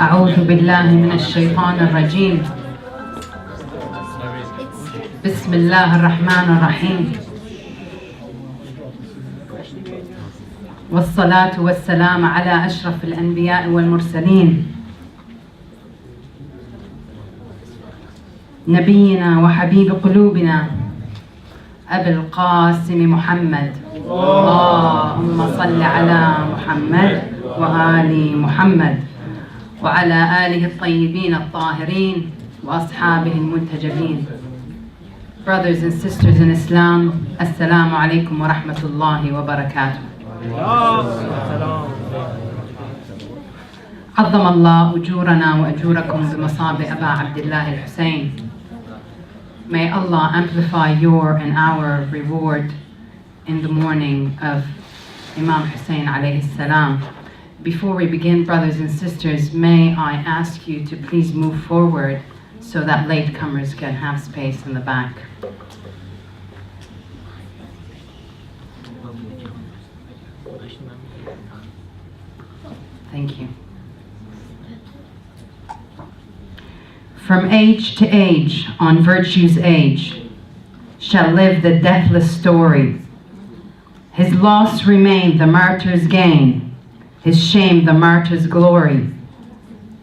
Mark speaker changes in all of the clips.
Speaker 1: أعوذ بالله من الشيطان الرجيم. بسم الله الرحمن الرحيم، والصلاة والسلام على أشرف الأنبياء والمرسلين، نبينا وحبيب قلوبنا أبي القاسم محمد. اللهم صل على محمد وآل محمد وعلى آله الطيبين الطاهرين وأصحابه المنتجبين. Brothers and sisters in Islam, Assalamu alaikum wa rahmatullahi wa barakatuh. عظم الله أجورنا وأجوركم بمصاب أبا عبد الله الحسين. May Allah amplify your and our reward in the morning of Imam Hussein alayhi salam. Before we begin, brothers and sisters, may I ask you to please move forward so that latecomers can have space in the back. Thank you. From age to age, on virtue's age, shall live the deathless story. His loss remained the martyr's gain, his shame the martyr's glory.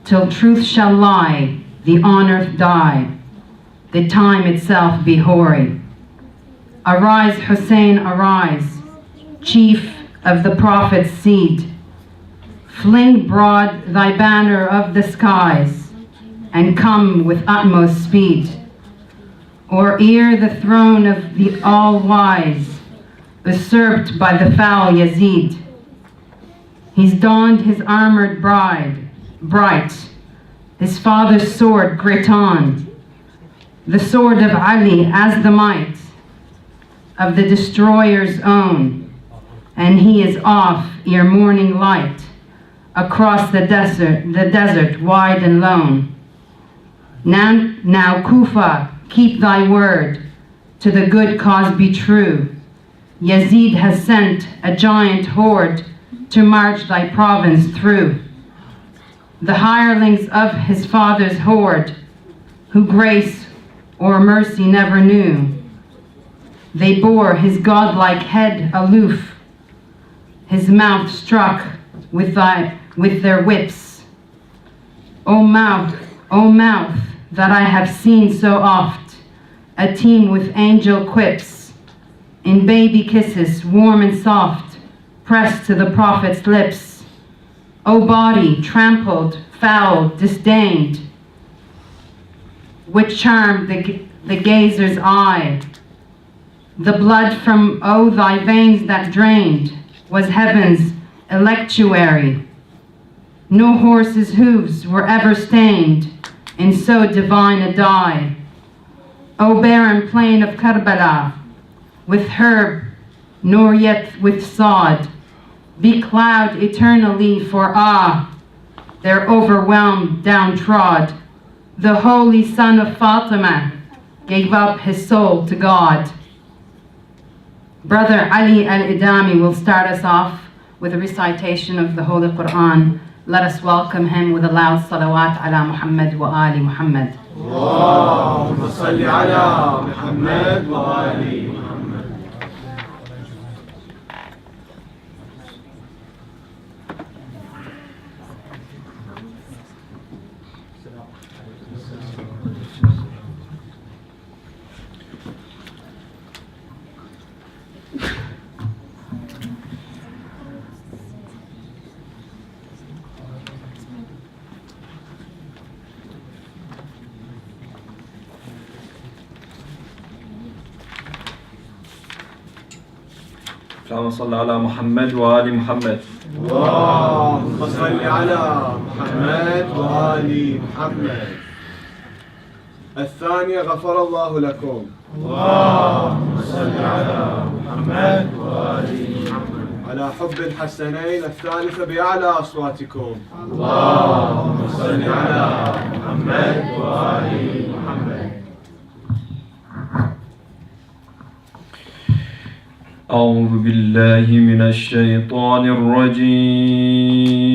Speaker 1: Till truth shall lie, the honor die, the time itself be hoary. Arise, Hussein, arise, chief of the prophet's seed. Fling broad thy banner of the skies, and come with utmost speed. Or ere the throne of the all-wise, usurped by the foul Yazid. He's donned his armored bright, his father's sword grit on, the sword of Ali as the might of the destroyer's own, and he is off ere morning light, across the desert wide and lone. Now Kufa, keep thy word, to the good cause be true. Yazid has sent a giant horde to march thy province through. The hirelings of his father's horde, who grace or mercy never knew, they bore his godlike head aloof, his mouth struck with their whips. O mouth, that I have seen so oft, a teem with angel quips, in baby kisses warm and soft, pressed to the prophet's lips. O body, trampled, foul, disdained, which charmed the gazer's eye. The blood from, thy veins that drained, was heaven's electuary. No horse's hooves were ever stained in so divine a dye. O barren plain of Karbala, with herb nor yet with sod, be cloud eternally, for they're overwhelmed, downtrod. The holy son of Fatima gave up his soul to God. Brother Ali al-Idami will start us off with a recitation of the Holy Quran. Let us welcome him with a loud salawat ala Muhammad wa ali Muhammad.
Speaker 2: Allahumma salli ala Muhammad wa ali Muhammad.
Speaker 3: اللهم صل على محمد وآل محمد.
Speaker 2: اللهم صل على محمد وآل محمد. الثانية غفر الله لكم.
Speaker 4: اللهم صل على محمد وآل محمد.
Speaker 2: على حب الحسنين الثالثة بأعلى أصواتكم.
Speaker 4: اللهم صل على محمد وآل محمد.
Speaker 3: أعوذ بالله من الشيطان الرجيم.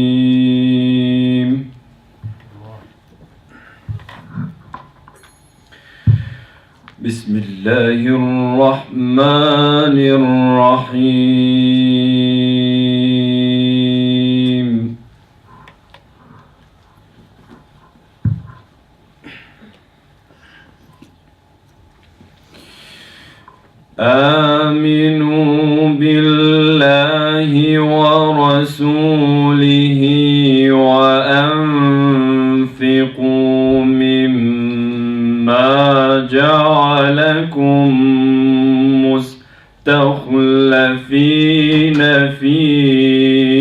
Speaker 3: بسم الله الرحمن الرحيم. آمنوا بالله ورسوله وأنفقوا مما جعلكم مستخلفين فيه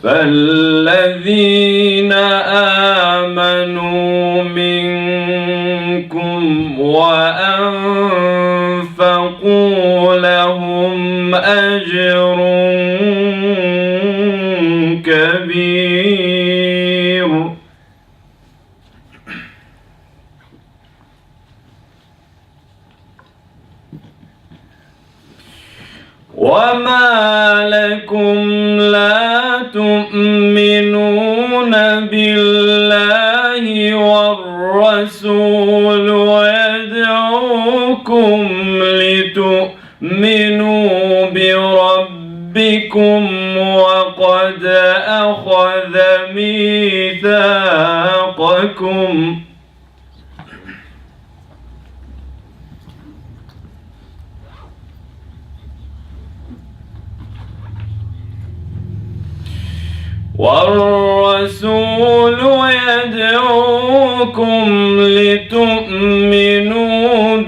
Speaker 3: فالذين آمنوا منكم وأنفقوا لهم أجر كبير. وما لكم لا تؤمنون بالله والرسول يدعوكم لتؤمنوا بربكم وقد أخذ ميثاقكم والرسول يدعوكم لتؤمنوا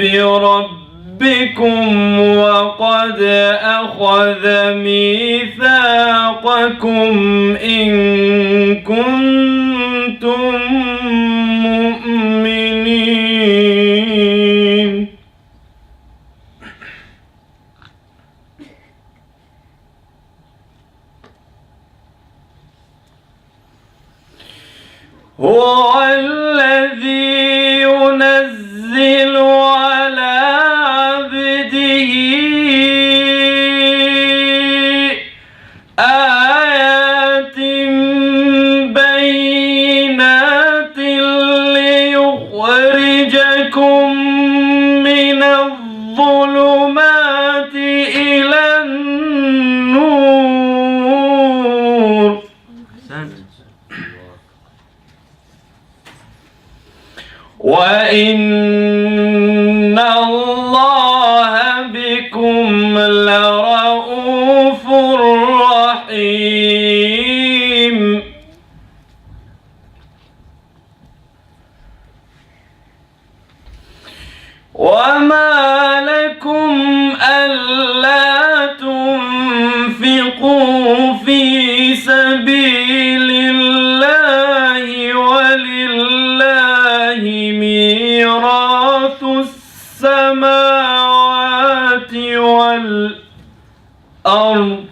Speaker 3: بربكم وقد أخذ ميثاقكم إن كنتم مؤمنين. هو الذي ينزل على عبده آيات بينات ليخرجكم من الظلمات إلى النور. وإن الله بكم لرؤوف رحيم. وما لكم ألا تنفقوا في سبيل الله ولله ميراث السماوات والأرض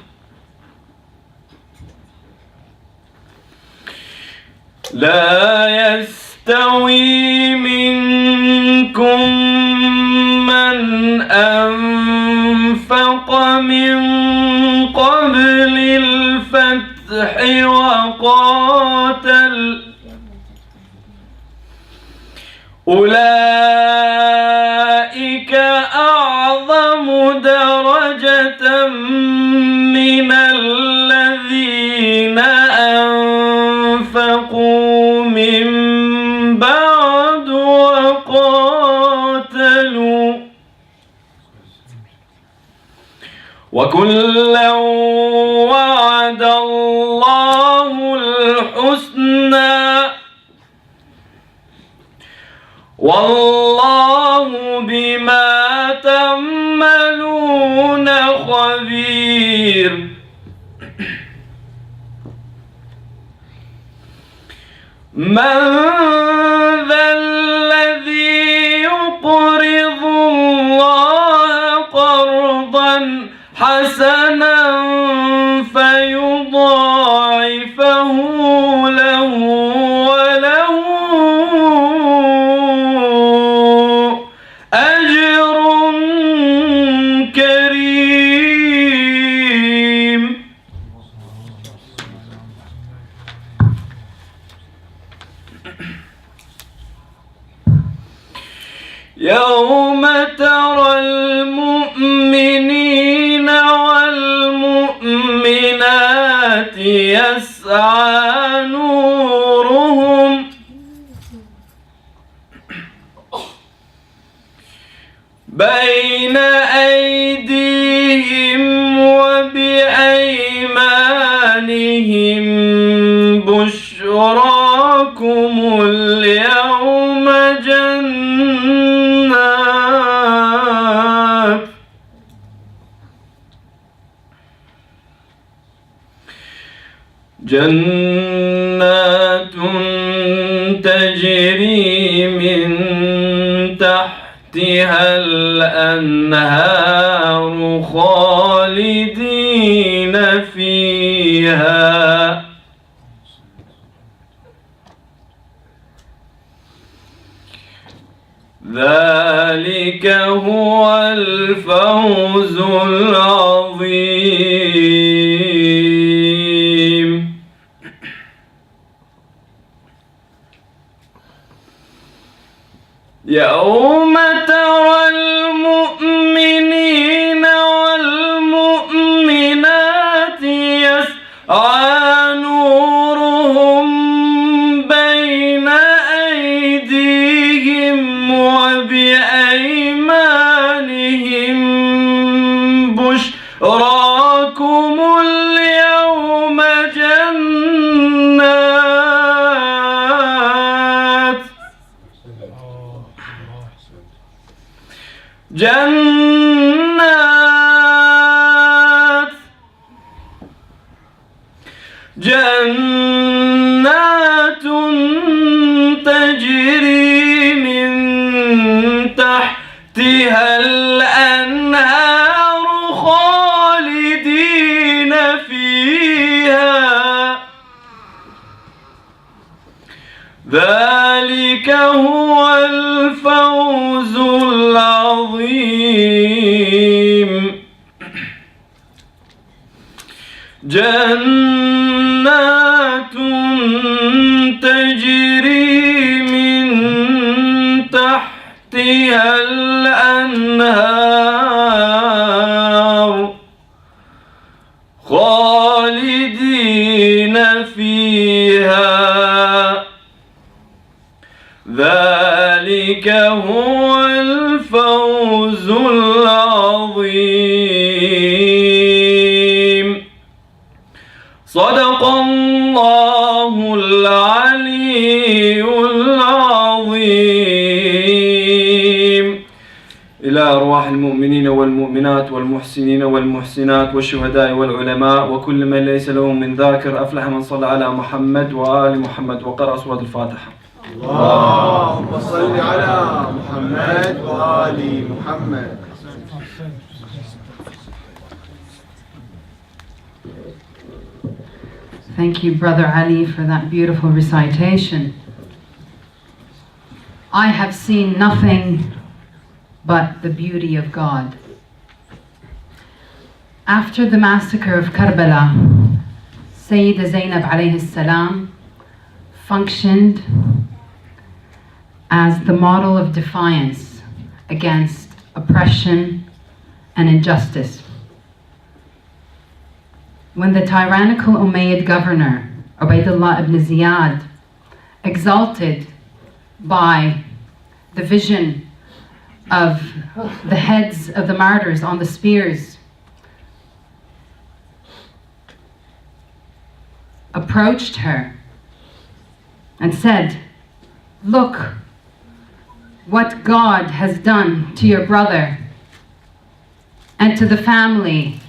Speaker 3: لا يستوي منكم من أنفق من قبل الفتح وقاتل أولئك أعظم درجة من الذين أنفقوا من بعد وقاتلوا وكلا وعد الله الحسنى والله بما تعملون خبير. من ذا الذي يقرض الله قرضا حسنا فيضاعفه له وله أجر كريم. يوم ترى المؤمنين والمؤمنات يسعى نورهم بين أيديهم وبأيمانهم بشراكم اليوم جنات تجري من تحتها الأنهار خالدين فيها ذلك هو الفوز العظيم. يوم ترى المؤمنين والمؤمنات يسعى نورهم بين أيديهم وبأيمانهم بشراكم اليوم جنات تجري من تحتها الأنهار خالدين فيها ذلك هو الفوز العظيم. جنات تجري من تحتها الأنهار خالدين فيها ذلك هو الفوز العظيم. صدق الله العلي العظيم. إلى أرواح المؤمنين والمؤمنات والمحسنين والمحسنات والشهداء والعلماء وكل من ليس له من ذاكر أفلح من صلى على محمد وآل محمد وقرأ سورة الفاتحة.
Speaker 2: اللهم صل على محمد وآل محمد.
Speaker 1: Thank you, Brother Ali, for that beautiful recitation. I have seen nothing but the beauty of God. After the massacre of Karbala, Sayyida Zainab alayhi salam functioned as the model of defiance against oppression and injustice. When the tyrannical Umayyad governor, Ubaydullah ibn Ziyad, exalted by the vision of the heads of the martyrs on the spears, approached her and said, "Look what God has done to your brother and to the family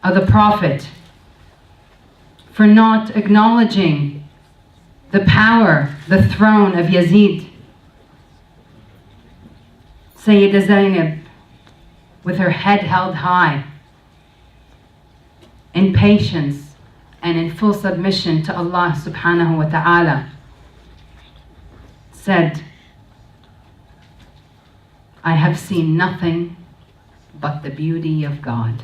Speaker 1: of the Prophet for not acknowledging the power, the throne of Yazid. Sayyida Zainab, with her head held high, in patience and in full submission to Allah subhanahu wa ta'ala, said, I have seen nothing but the beauty of God.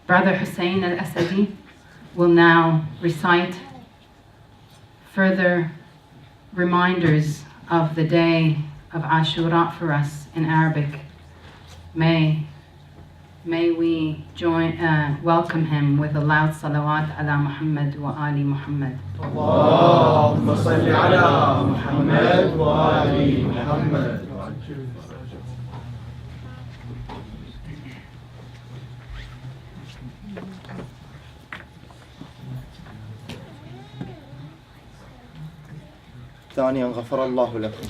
Speaker 1: Brother Hussein al-Asadi will now recite further reminders of the day of Ashura for us in Arabic. May we join, welcome him with a loud salawat ala Muhammad wa ali Muhammad.
Speaker 2: اللهم صل على محمد وآل محمد.
Speaker 4: ثانيا غفر الله لكم.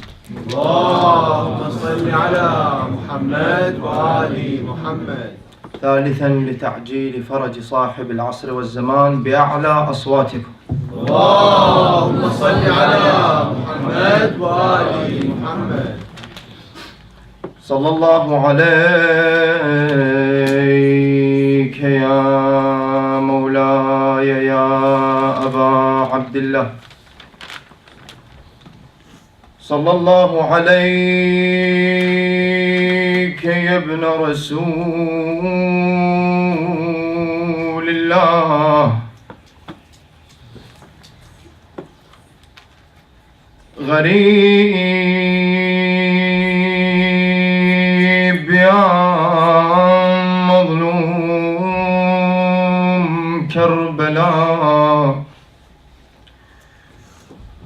Speaker 2: اللهم صل على محمد وآل محمد.
Speaker 4: ثالثا لتعجيل فرج صاحب العصر والزمان بأعلى أصواتكم.
Speaker 2: اللهم صل على محمد وآل محمد.
Speaker 4: صلى الله عليك يا مولاي يا أبا عبد الله. صلى الله عليك يا ابن رسول الله. غريب يا مظلوم كربلاء،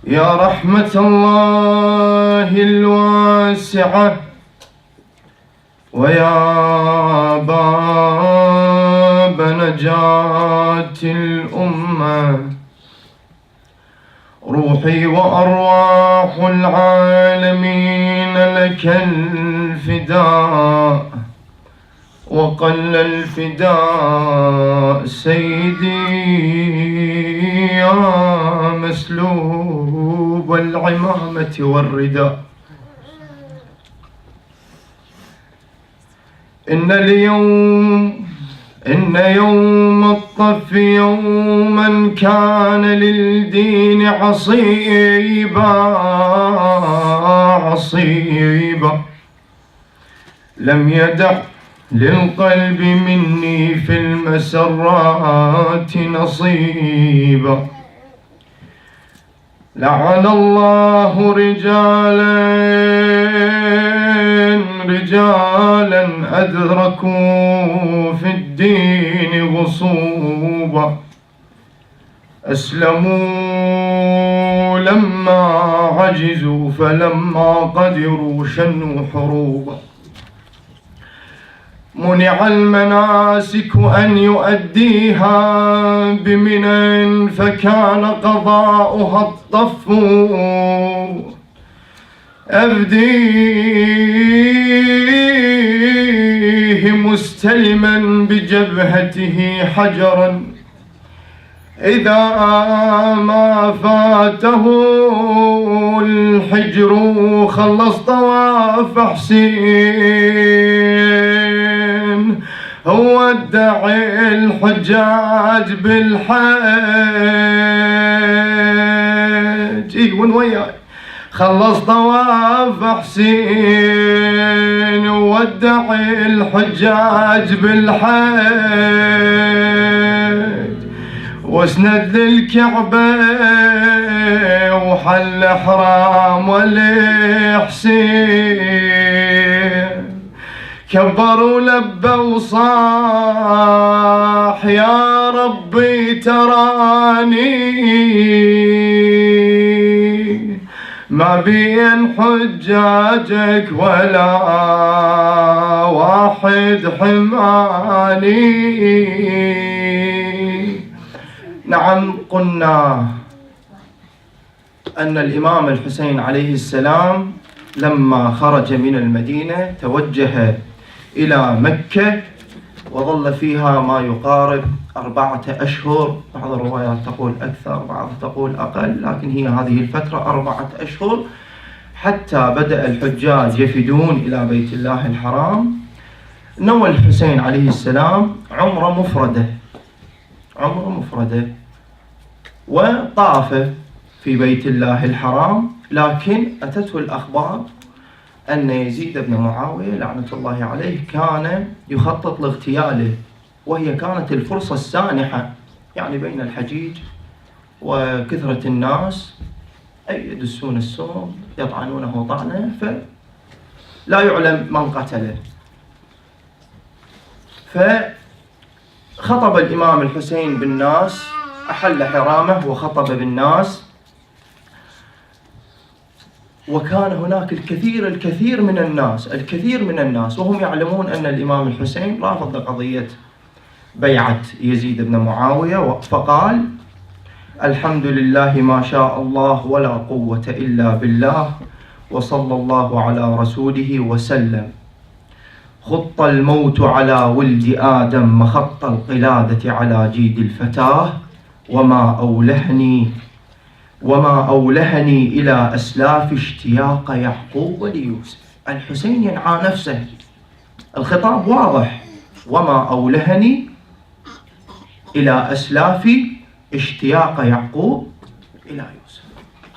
Speaker 4: يا رحمة الله الواسعة ويا باب نجاة الأمة، روحي وأرواح العالمين لك الفداء، وقل الفداء سيدي يا مسلوب العمامة والرداء. إن يوم الطف يوما كان للدين عصيبا، لم يدع للقلب مني في المسرات نصيبا. لعن الله رجالا أدركوا في الدين غصوبا، أسلموا لما عجزوا فلما قدروا شنوا حروبا. منع المناسك أن يؤديها بمنى فكان قضاؤها الطف، أفديه مستلما بجبهته حجرا، إذا ما فاته الحجر خلص طواف حسين، هو ادعي الحجاج بالحج. وين وياي؟ خلص طواف حسين وادعي الحجاج بالحج، واسند للكعبة وحل حرام والحسين، كبر ولبى وصاح يا ربي تراني ما بين حجاجك ولا واحد حماني. نعم، قلنا أن الإمام الحسين عليه السلام لما خرج من المدينة توجه إلى مكة وظل فيها ما يقارب 4 أشهر، بعض الروايات تقول أكثر، بعض تقول أقل، لكن هي هذه الفترة 4 أشهر، حتى بدأ الحجاج يفدون إلى بيت الله الحرام. نوى الحسين عليه السلام عمرة مفردة وطاف في بيت الله الحرام، لكن أتته الأخبار أن يزيد بن معاوية لعنة الله عليه كان يخطط لاغتياله، وهي كانت الفرصة السانحة، يعني بين الحجيج وكثرة الناس يدسون السم يطعنونه طعنة فلا يعلم من قتله. فخطب الإمام الحسين بالناس، أحل حرامه وخطب بالناس، وكان هناك الكثير من الناس وهم يعلمون أن الإمام الحسين رافض قضية بيعة يزيد بن معاوية، فقال: الحمد لله ما شاء الله ولا قوة إلا بالله وصلى الله على رسوله وسلم. خط الموت على ولد آدم مخط القلادة على جيد الفتاة، وما أولهني إلى أسلاف اشتياق يعقوب ليوسف. الحسين ينعى نفسه، الخطاب واضح: وما أولهني إلى أسلاف اشتياق يعقوب إلى يوسف.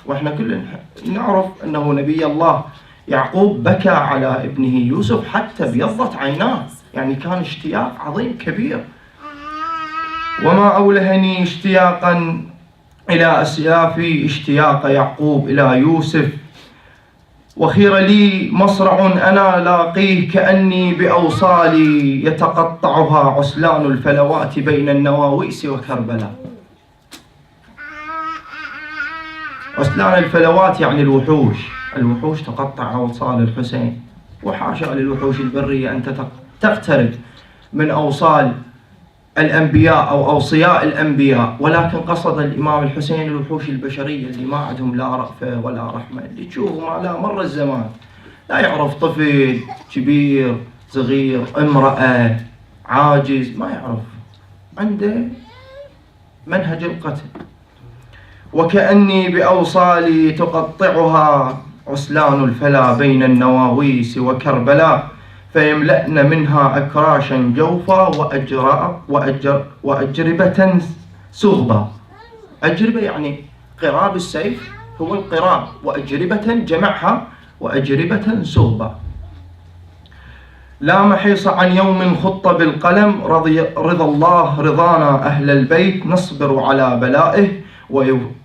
Speaker 4: وإحنا كلنا نعرف أنه نبي الله يعقوب بكى على ابنه يوسف حتى بيضت عيناه، يعني كان اشتياق عظيم كبير. وما أولهني اشتياقا إلى أسلافي اشتياق يعقوب إلى يوسف، وخير لي مصرع أنا لاقيه كأني بأوصالي يتقطعها عسلان الفلوات بين النواويس وكربلاء. عسلان الفلوات يعني الوحوش تقطع أوصال الحسين، وحاشا للوحوش البرية أن تقترب من أوصال الأنبياء أو أوصياء الأنبياء، ولكن قصد الإمام الحسين الوحوش البشرية اللي ما عندهم لا رأفة ولا رحمة، اللي تشوفهم على مر الزمان لا يعرف طفل كبير صغير امرأة عاجز، ما يعرف، عنده منهج القتل. وكأني بأوصالي تقطعها عسلان الفلا بين النواويس وكربلاء، فيملأن منها أكراشا جوفا وأجربة سغبا. أجربة يعني قراب السيف هو القراب، وأجربة جمعها وأجربة سغبا. لا محيص عن يوم خط بالقلم، رضا الله رضانا أهل البيت، نصبر على بلائه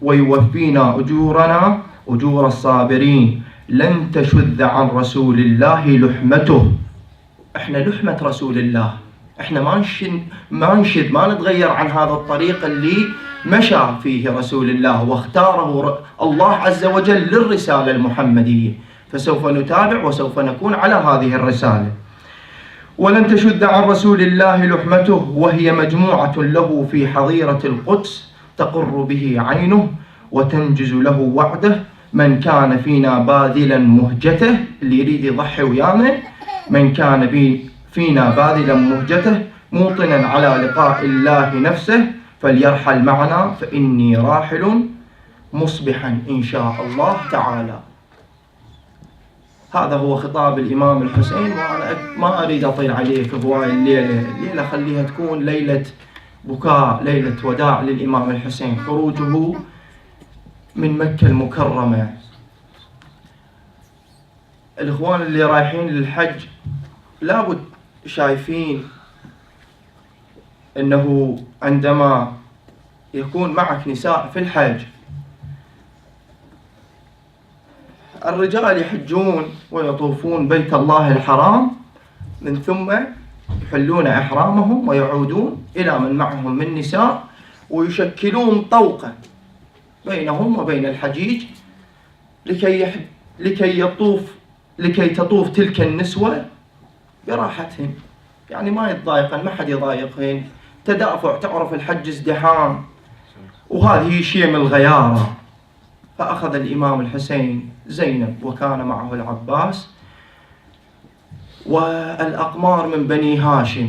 Speaker 4: ويوفينا أجورنا أجور الصابرين. لن تشذ عن رسول الله لحمته. احنا لحمة رسول الله، احنا ما نتغير عن هذا الطريق اللي مشى فيه رسول الله واختاره الله عز وجل للرسالة المحمدية، فسوف نتابع وسوف نكون على هذه الرسالة. ولن تشذ عن رسول الله لحمته، وهي مجموعة له في حظيرة القدس، تقر به عينه وتنجز له وعده. من كان فينا باذلا مهجته، اللي يريد يضحي ويانا، من كان فينا باذلا مهجته موطنا على لقاء الله نفسه، فليرحل معنا فإني راحل مصبحا إن شاء الله تعالى. هذا هو خطاب الإمام الحسين، وأنا ما أريد أطيل عليك هواي الليلة خليها تكون ليلة بكاء، ليلة وداع للإمام الحسين، خروجه من مكة المكرمة. الإخوان اللي رايحين للحج لابد شايفين أنه عندما يكون معك نساء في الحج، الرجال يحجون ويطوفون بيت الله الحرام، من ثم يحلون إحرامهم ويعودون إلى من معهم من نساء، ويشكلون طوقة بينهم وبين الحجيج لكي تطوف تلك النسوة براحتهم، يعني ما يتضايقن، ما حد يضايقهن، تدافع، تعرف الحج ازدحام، وهذه شيء من الغيارة. فأخذ الإمام الحسين زينب وكان معه العباس والأقمار من بني هاشم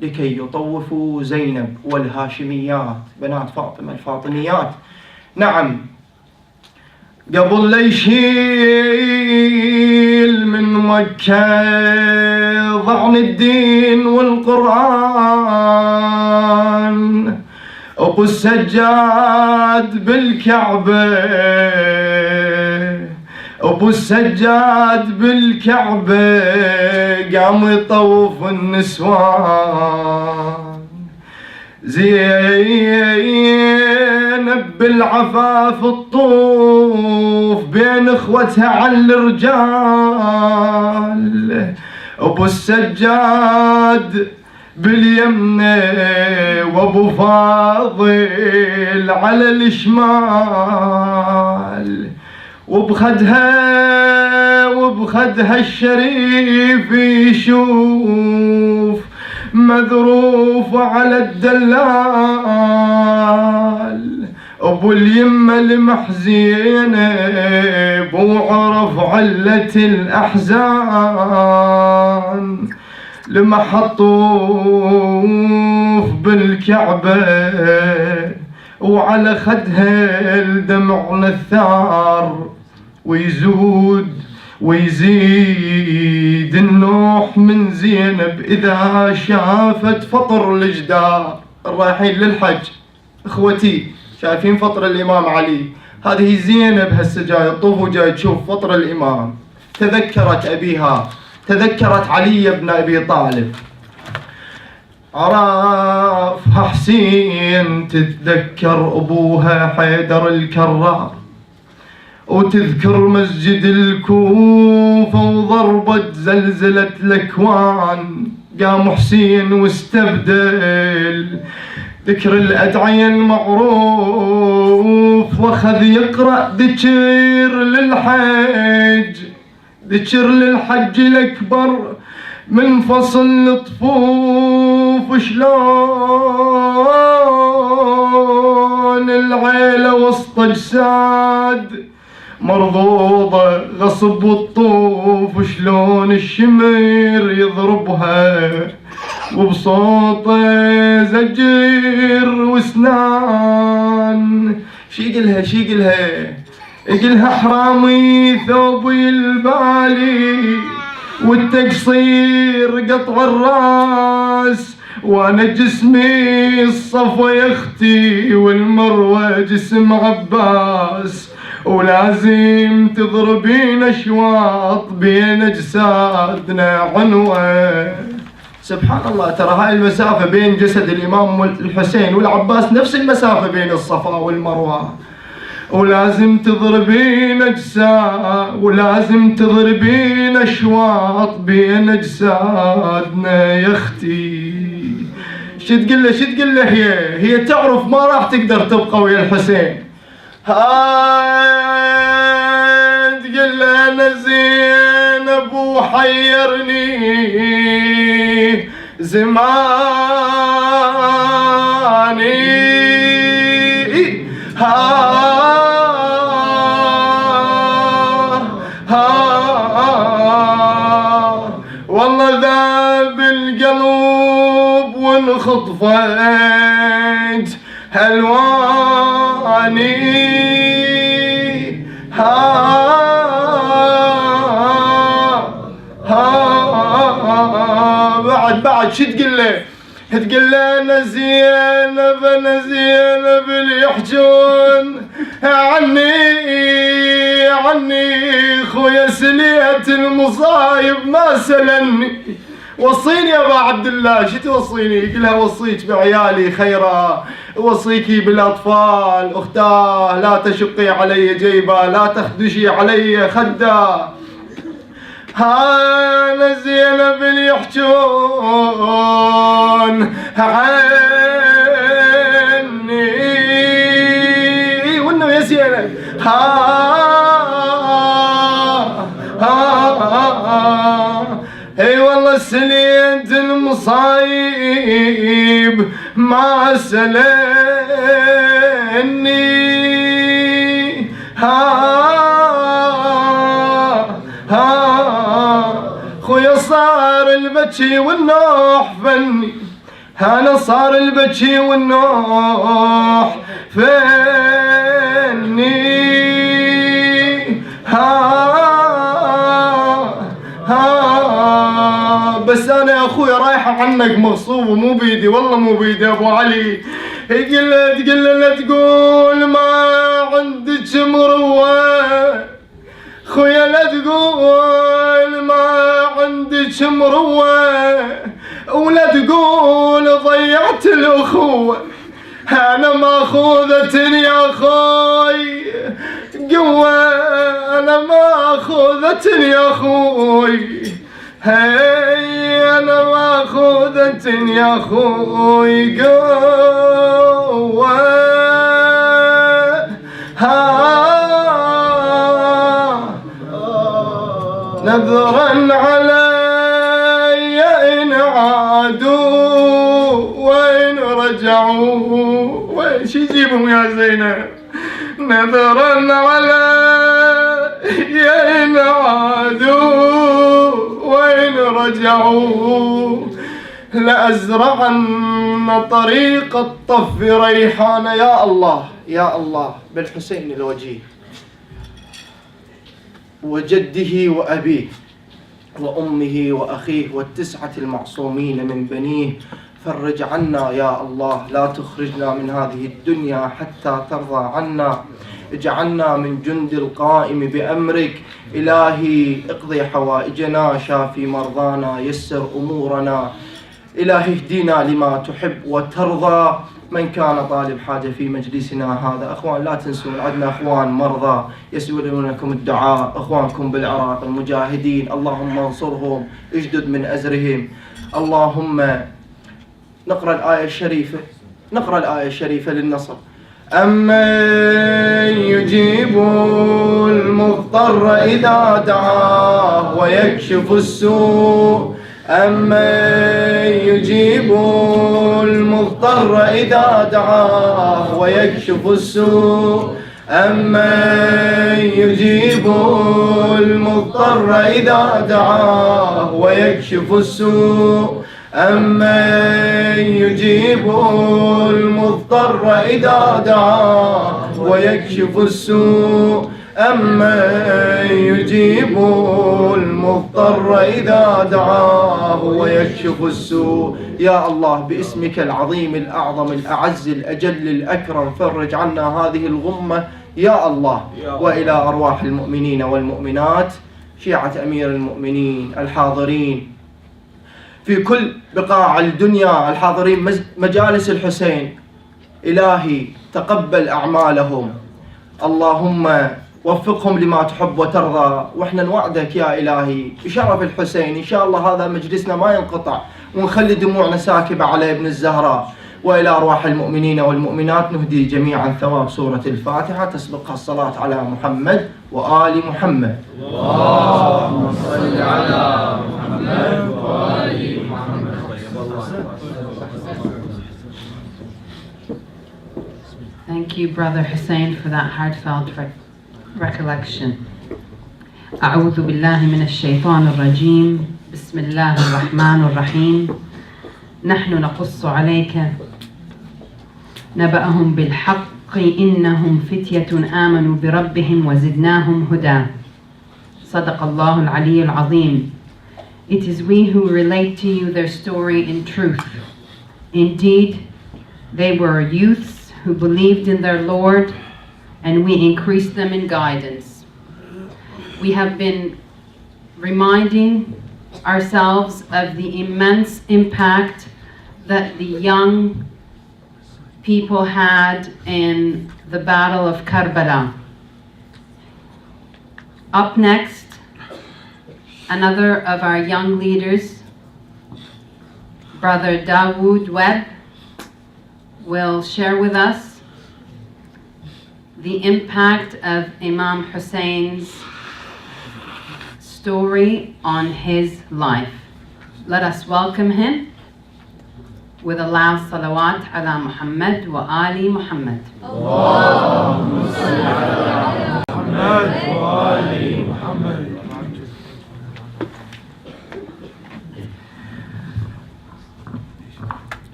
Speaker 4: لكي يطوفوا زينب والهاشميات بنات فاطمة الفاطميات. نعم، قبل لا يشيل من مكة ضعن الدين والقرآن، أبو السجاد بالكعبة، أبو السجاد بالكعبة قام يطوف النسوان. زينب بالعفاف الطوف بين اخوتها على الرجال، ابو السجاد باليمنى وابو فاضل على الشمال، وبخدها الشريف يشوف مذروف على الدلال. ابو اليمة المحزينة وعرف علة الاحزان، لمحطوف بالكعبة وعلى خدها الدمع نثار، ويزيد النوح من زينب إذا شافت فطر الجدار. الرايحين للحج اخوتي شايفين فطر الإمام علي، هذه زينب هسه جاي تطوف وجاي تشوف فطر الإمام، تذكرت أبيها، تذكرت علي بن أبي طالب، عرفها حسين، تتذكر أبوها حيدر الكرار، وتذكر مسجد الكوفة وضربت زلزلة الأكوان. قام حسين واستبدل ذكر الأدعية المعروف، واخذ يقرأ ذكر للحج الأكبر من فصل الطفوف، شلون العيلة وسط أجساد مرضوضة غصب الطوف، شلون الشمر يضربها وبصوته زجر وسنان. شي يقلها حرامي ثوبي البالي والتقصير قطع الراس، وانا جسمي الصفا يا اختي والمروة جسم عباس، ولازم تضربين اشواط بين اجسادنا عنوة. سبحان الله، ترى هاي المسافة بين جسد الامام الحسين والعباس نفس المسافة بين الصفا والمروة، ولازم تضربين اشواط بين اجسادنا يا اختي. شتقول له هي تعرف ما راح تقدر تبقى ويا الحسين. تقول له انا زينب وحيرني زماني، والله ذاب القلب وانخطفت هلواني. بعد شو تقول له انا زينب اللي يحجون عني خويا سليت المصايب ما سلني. وصيني يا ابا عبد الله، شو توصيني؟ يقولها وصيك بعيالي خيرا، وصيكي بالاطفال اختاه، لا تشقي علي جيبا، لا تخدشي علي خدا. انا زينب اللي يحجون عني، وانه يا زينب اي والله سليت المصايب ما سلني. خويا صار البكي والنوح فني، أنا صار البكي والنوح فيني بس أنا يا أخوي رايحة عنك مغصوب ومو بيدي، والله مو بيدي أبو علي. تقول لا تقول ما عندك مروة، خويا لا تقول ما عندك مروة، ولا تقول ضيعت الأخوة. أنا ماخوذة يا خوي قوة، أنا ماخوذة يا خوي، هي أنا ماخوذة يا خوي قوة. نذرا علي إن عادوا وإن رجعوا. وين شي يجيبهم يا زينب؟ نذرا علي إن عادوا وإن رجعوا، لأزرعن طريق الطف ريحانة. يا الله يا الله بالحسين الوجيه وجده وأبيه وأمه وأخيه والتسعة المعصومين من بنيه، فرج عنا يا الله، لا تخرجنا من هذه الدنيا حتى ترضى عنا. اجعلنا من جند القائم بأمرك. إلهي اقضي حوائجنا، شافي مرضانا، يسر أمورنا. إلهي اهدنا لما تحب وترضى. من كان طالب حاجة في مجلسنا هذا، أخوان لا تنسون عندنا أخوان مرضى يسألونكم الدعاء، أخوانكم بالعراق المجاهدين، اللهم انصرهم، اجدد من أزرهم. اللهم نقرأ الآية الشريفة للنصر. أمن يجيب المضطر إذا دعاه ويكشف السوء، أمن يجيب المضطر إذا دعاه ويكشف السوء، أمن يجيب المضطر إذا دعاه ويكشف السوء، أمن يجيب المضطر إذا دعاه ويكشف السوء، أمن يجيب المضطر إذا دعاه ويكشف السوء. يا الله باسمك العظيم الأعظم الأعز الأجل الأكرم، فرج عنا هذه الغمة يا الله. وإلى أرواح المؤمنين والمؤمنات، شيعة أمير المؤمنين الحاضرين في كل بقاع الدنيا، الحاضرين مجالس الحسين، إلهي تقبل أعمالهم، اللهم وفقهم لما تحب وترضى. وإحنا نوعدك يا إلهي بشرف الحسين إن شاء الله هذا مجلسنا ما ينقطع، ونخلي دموعنا ساكبة على ابن الزهراء. وإلى أرواح المؤمنين والمؤمنات نهدي جميعا ثواب سورة الفاتحة، تسبقها الصلاة على محمد وآل محمد.
Speaker 2: اللهم صل على محمد وآل محمد.
Speaker 1: Thank you, Brother Hussein, for that heartfelt recollection. أعوذ بالله من الشيطان الرجيم. بسم الله الرحمن الرحيم. نحن نقص عليك نبأهم بالحق إنهم فتية آمنوا بربهم وزدناهم هدى. صدق الله العلي العظيم. It is we who relate to you their story in truth. Indeed, they were youths who believed in their Lord, and we increased them in guidance. We have been reminding ourselves of the immense impact that the young people had in the Battle of Karbala. Up next, another of our young leaders, Brother Dawood Webb, will share with us the impact of Imam Hussein's story on his life. Let us welcome him with a loud salawat ala Muhammad wa ali Muhammad.
Speaker 2: اللهم صل على محمد وآل محمد.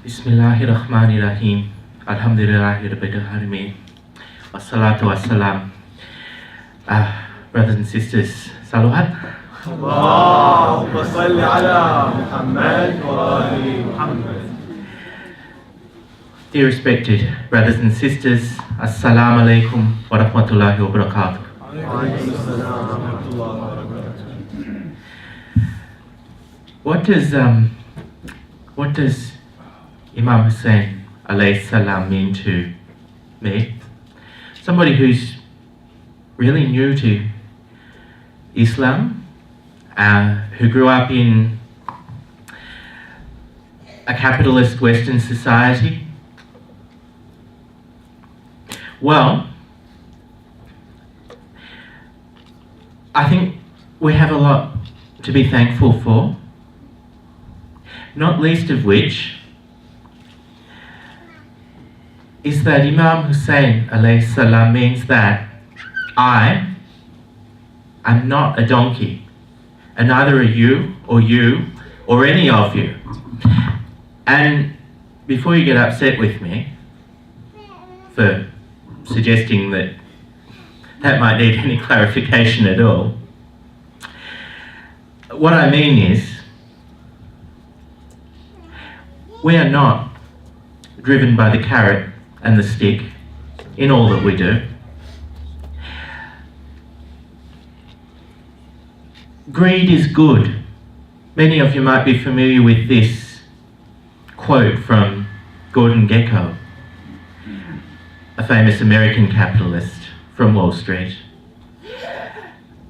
Speaker 5: Bismillahirrahmanirrahim. Alhamdulillahirrahmanirrahim. Wassalatu wassalam. Brothers and sisters, salawat.
Speaker 2: اللهم صل على محمد وآل محمد.
Speaker 5: Dear respected brothers and sisters, Assalamu alaikum wa rahmatullahi wa barakatuh.
Speaker 2: وعليكم السلام ورحمة الله وبركاته.
Speaker 5: What does Imam Hussein alayhi salam mean to me? Somebody who's really new to Islam, who grew up in a capitalist Western society. Well, I think we have a lot to be thankful for, not least of which is that Imam Hussein alayhi salam means that I am not a donkey, and neither are you or any of you. And before you get upset with me for suggesting that might need any clarification at all, what I mean is we are not driven by the carrot and the stick in all that we do. Greed is good. Many of you might be familiar with this quote from Gordon Gekko, a famous American capitalist from Wall Street.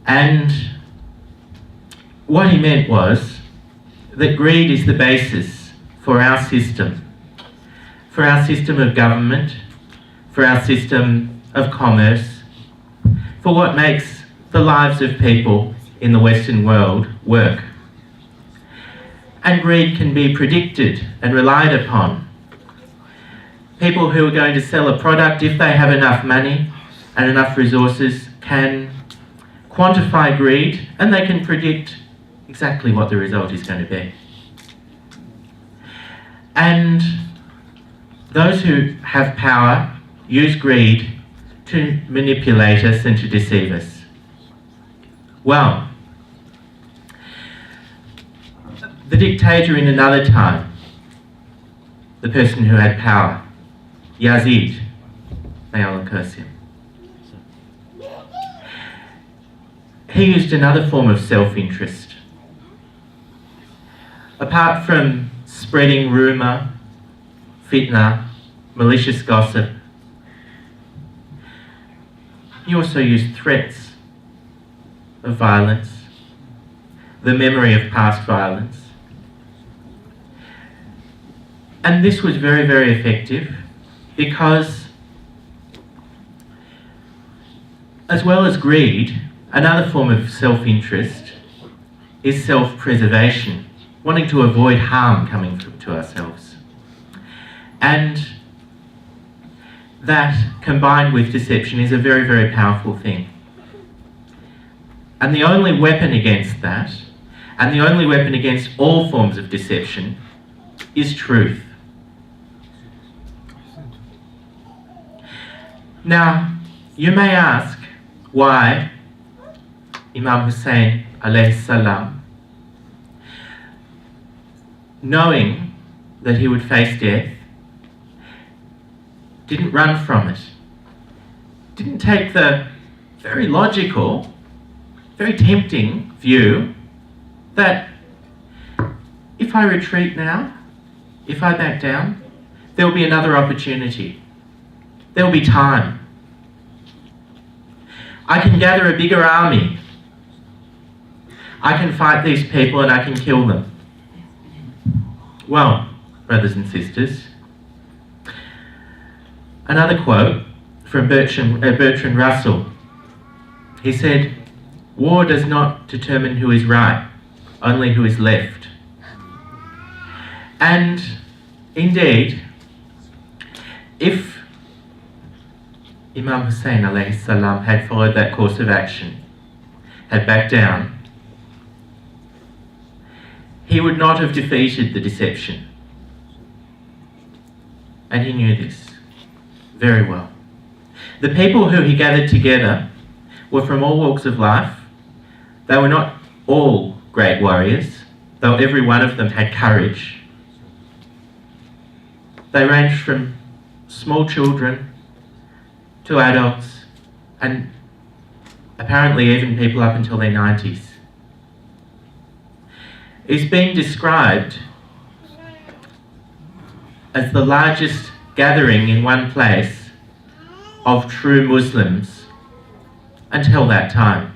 Speaker 5: And what he meant was that greed is the basis for our system of government, for our system of commerce, for what makes the lives of people in the Western world work. And greed can be predicted and relied upon. People who are going to sell a product, if they have enough money and enough resources, can quantify greed, and they can predict exactly what the result is going to be. And those who have power use greed to manipulate us and to deceive us. Well, the dictator in another time, the person who had power, Yazid, may Allah curse him, he used another form of self-interest. Apart from spreading rumour, fitna, malicious gossip, he also used threats of violence, the memory of past violence. And this was very, very effective because, as well as greed, another form of self-interest is self-preservation, wanting to avoid harm coming to ourselves. And that, combined with deception, is a very, very powerful thing. And the only weapon against that, and the only weapon against all forms of deception, is truth. Now, you may ask why Imam Hussein alayhi salam, knowing that he would face death, didn't run from it, didn't take the very logical, very tempting view that if I retreat now, if I back down, there will be another opportunity. There will be time. I can gather a bigger army. I can fight these people and I can kill them. Well, brothers and sisters, another quote from Bertrand Russell. He said, "War does not determine who is right, only who is left." And indeed, if Imam Hussein alayhi salam had followed that course of action, had backed down, he would not have defeated the deception. And he knew this very well. The people who he gathered together were from all walks of life. They were not all great warriors, though every one of them had courage. They ranged from small children to adults, and apparently even people up until their 90s. It's been described as the largest gathering in one place of true Muslims until that time.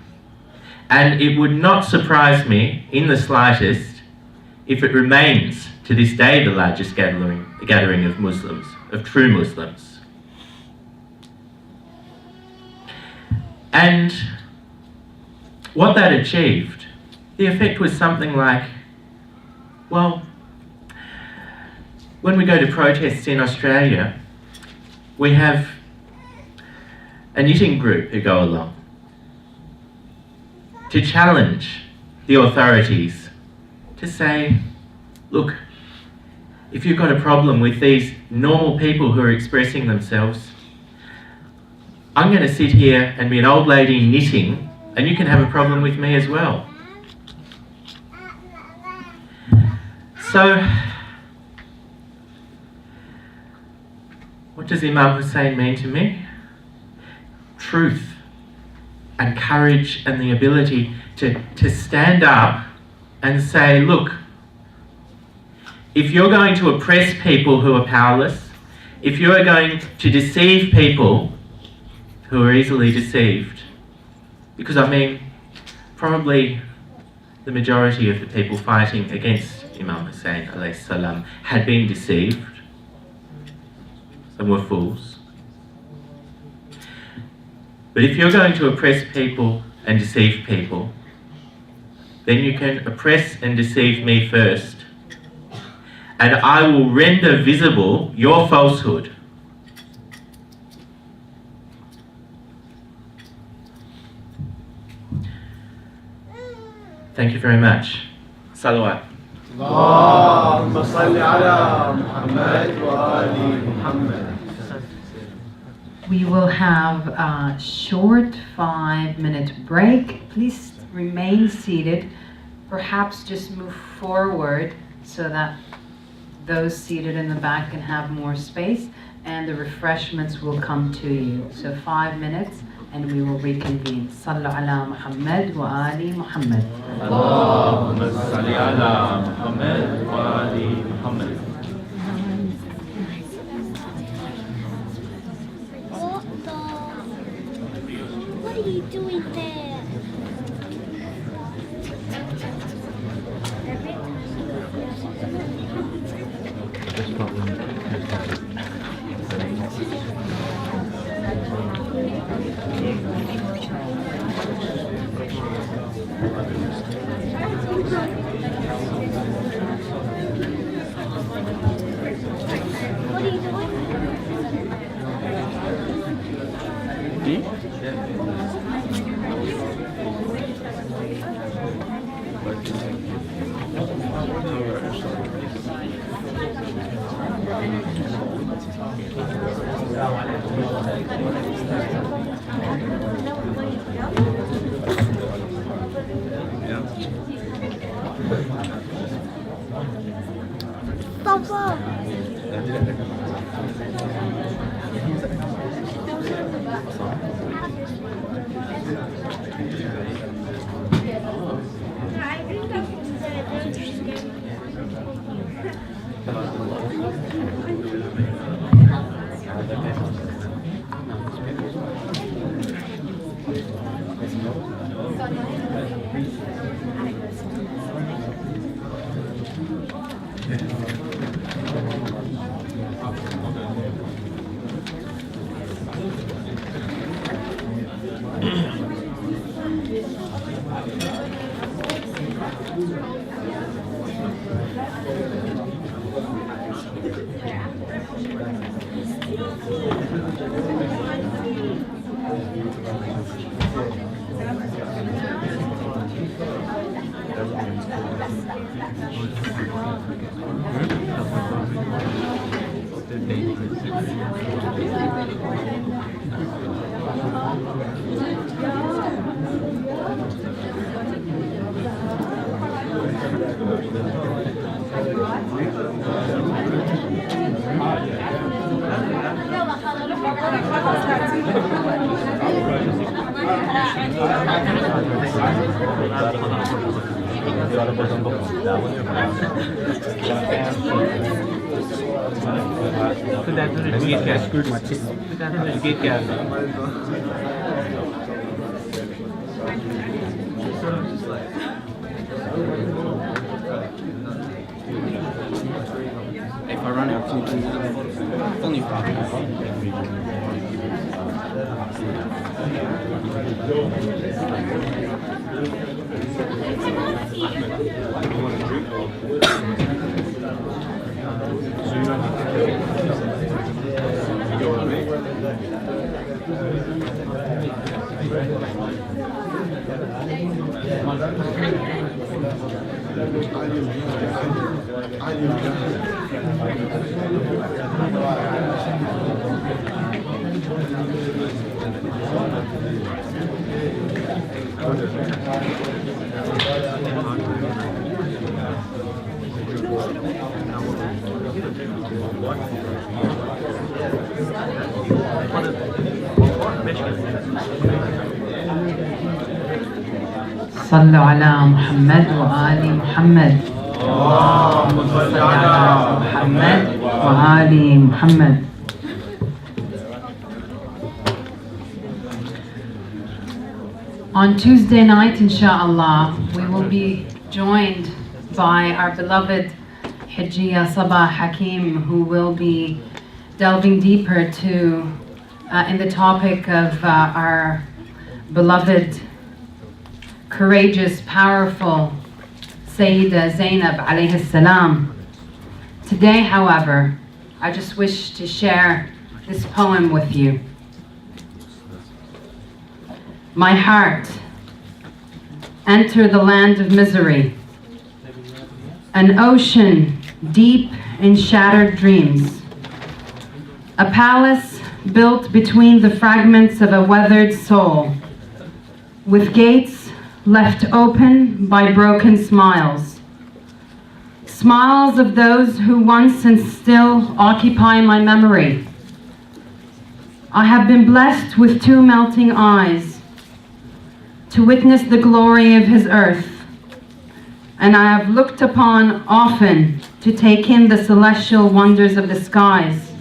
Speaker 5: And it would not surprise me in the slightest if it remains to this day the largest gathering of Muslims, of true Muslims. And what that achieved, the effect was something like, well, when we go to protests in Australia, we have a knitting group who go along to challenge the authorities, to say, look, if you've got a problem with these normal people who are expressing themselves, I'm going to sit here and be an old lady knitting, and you can have a problem with me as well. So, what does Imam Hussein mean to me? Truth and courage and the ability to stand up and say, look, if you're going to oppress people who are powerless, if you are going to deceive people who are easily deceived, because I mean, probably the majority of the people fighting against Imam Hussein alayhi salam had been deceived. Some were fools. But if you're going to oppress people and deceive people, then you can oppress and deceive me first, and I will render visible your falsehood. Thank you very much. Salawat.
Speaker 2: اللهم صل على محمد وآل محمد.
Speaker 1: We will have a short 5-minute break. Please remain seated. Perhaps just move forward so that those seated in the back can have more space, and the refreshments will come to you. So 5 minutes and we will reconvene. Sallu ala Muhammad wa ali Muhammad.
Speaker 2: اللهم صل على محمد وآل محمد.
Speaker 6: What are you doing there? What are you Papa.
Speaker 2: If I run out, can you please? Only
Speaker 1: صلوا على محمد وآل محمد.
Speaker 2: اللهم صل على
Speaker 1: محمد وآل محمد. On Tuesday night, inshallah, we will be joined by our beloved Hijjia Sabah Hakim, who will be delving deeper in the topic of our beloved, courageous, powerful Sayyida Zainab alayhi salam. Today, however, I just wish to share this poem with you. My heart, enter the land of misery, an ocean deep in shattered dreams, a palace built between the fragments of a weathered soul, with gates left open by broken smiles, smiles of those who once and still occupy my memory. I have been blessed with two melting eyes to witness the glory of his earth, and I have looked upon often to take in the celestial wonders of the skies.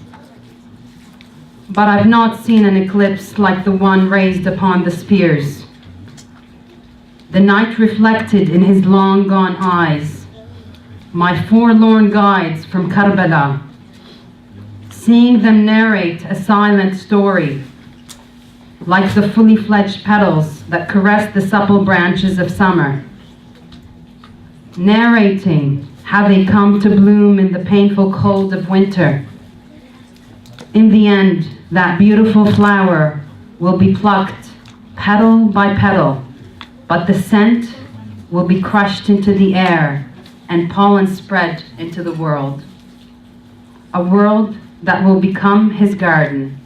Speaker 1: But I've not seen an eclipse like the one raised upon the spears. The night reflected in his long gone eyes, my forlorn guides from Karbala, seeing them narrate a silent story, like the fully fledged petals that caress the supple branches of summer, narrating how they come to bloom in the painful cold of winter. In the end, that beautiful flower will be plucked petal by petal, but the scent will be crushed into the air and pollen spread into the world. A world that will become his garden.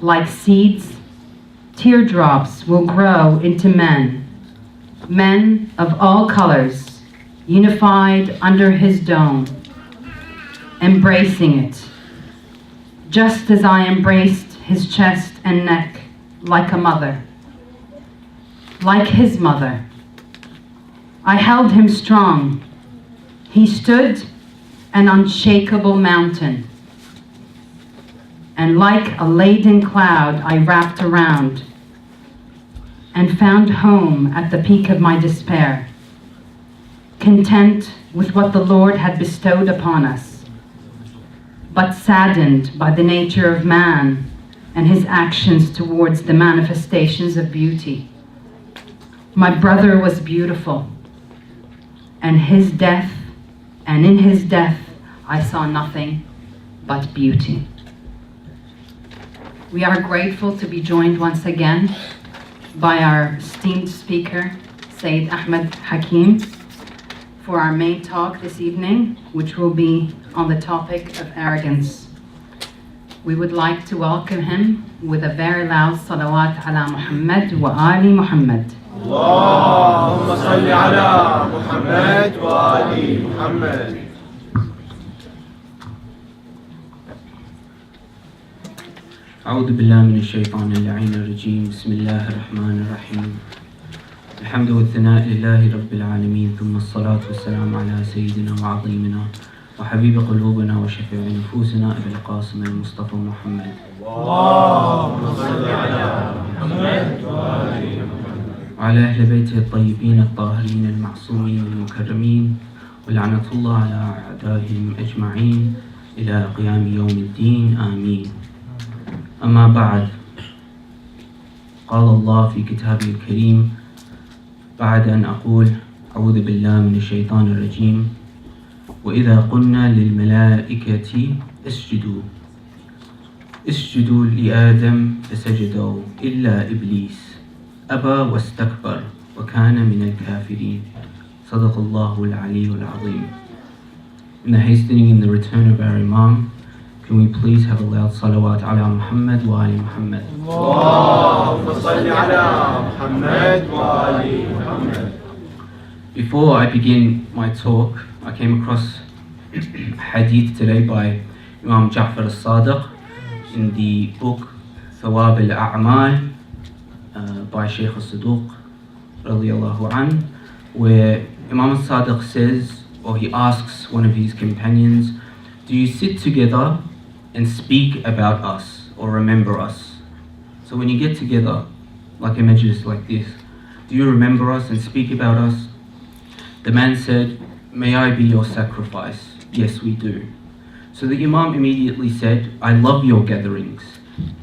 Speaker 1: Like seeds, teardrops will grow into men, men of all colors, unified under his dome, embracing it, just as I embraced his chest and neck like a mother, like his mother. I held him strong. He stood an unshakable mountain, and like a laden cloud I wrapped around and found home at the peak of my despair, content with what the Lord had bestowed upon us, but saddened by the nature of man and his actions towards the manifestations of beauty. My brother was beautiful, and in his death I saw nothing but beauty. We are grateful to be joined once again by our esteemed speaker, Sayyid Ahmed Hakim, for our main talk this evening, which will be on the topic of arrogance. We would like to welcome him with a very loud salawat ala Muhammad wa ali Muhammad.
Speaker 2: اللهم صل على محمد وآل محمد.
Speaker 7: أعوذ بالله من الشيطان اللعين الرجيم. بسم الله الرحمن الرحيم. الحمد والثناء لله رب العالمين، ثم الصلاة والسلام على سيدنا وعظيمنا وحبيب قلوبنا وشفيع نفوسنا أبي القاسم المصطفى محمد.
Speaker 2: اللهم صل على محمد وآل محمد.
Speaker 7: وعلى أهل بيته الطيبين الطاهرين المعصومين المكرمين، ولعنة الله على أعدائهم أجمعين إلى قيام يوم الدين، آمين. أما بعد، قال الله في كتابه الكريم بعد أن أقول أعوذ بالله من الشيطان الرجيم: وإذا قلنا للملائكة اسجدوا لآدم فسجدوا إلا إبليس أبى واستكبر وكان من الكافرين. صدق الله العلي العظيم. In the hastening in the return of our Imam, can we please have a loud salawat ala Muhammad wa ali Muhammad.
Speaker 2: اللهم صل على محمد وآل محمد.
Speaker 7: Before I begin my talk, I came across a hadith today by Imam Ja'far al-Sadiq in the book Thawab al-A'mal by Shaykh al-Saduq radiyallahu an, where Imam al-Sadiq says, or he asks one of his companions, do you sit together and speak about us or remember us? So when you get together, like a majlis like this, do you remember us and speak about us? The man said, may I be your sacrifice? Yes, we do. So the Imam immediately said, I love your gatherings.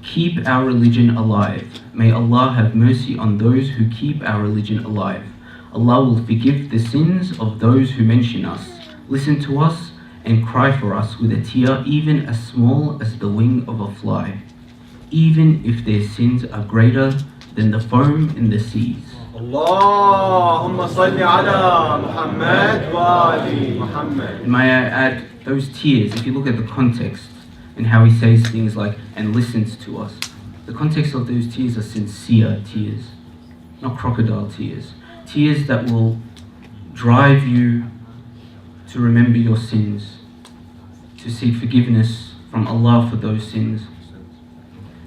Speaker 7: Keep our religion alive. May Allah have mercy on those who keep our religion alive. Allah will forgive the sins of those who mention us, listen to us, and cry for us with a tear even as small as the wing of a fly, even if their sins are greater than the foam in the seas.
Speaker 2: اللهم صل على محمد وآل محمد.
Speaker 7: And may I add, those tears, if you look at the context and how he says things like, and listens to us, the context of those tears are sincere tears, not crocodile tears. Tears that will drive you to remember your sins, to seek forgiveness from Allah for those sins,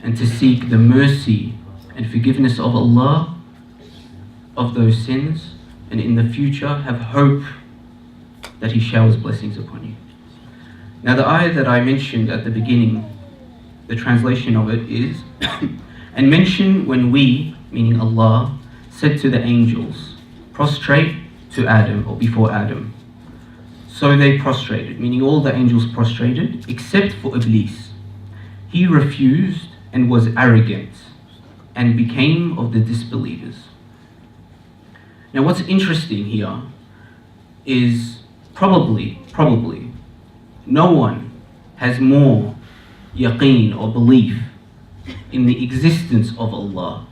Speaker 7: and to seek the mercy and forgiveness of Allah of those sins, and in the future have hope that He showers blessings upon you. Now the ayah that I mentioned at the beginning, the translation of it is, and mention when we, meaning Allah, said to the angels, prostrate to Adam, or before Adam. So they prostrated, meaning all the angels prostrated, except for Iblis. He refused and was arrogant, and became of the disbelievers. Now what's interesting here is probably, no one has more yaqeen or belief in the existence of Allah,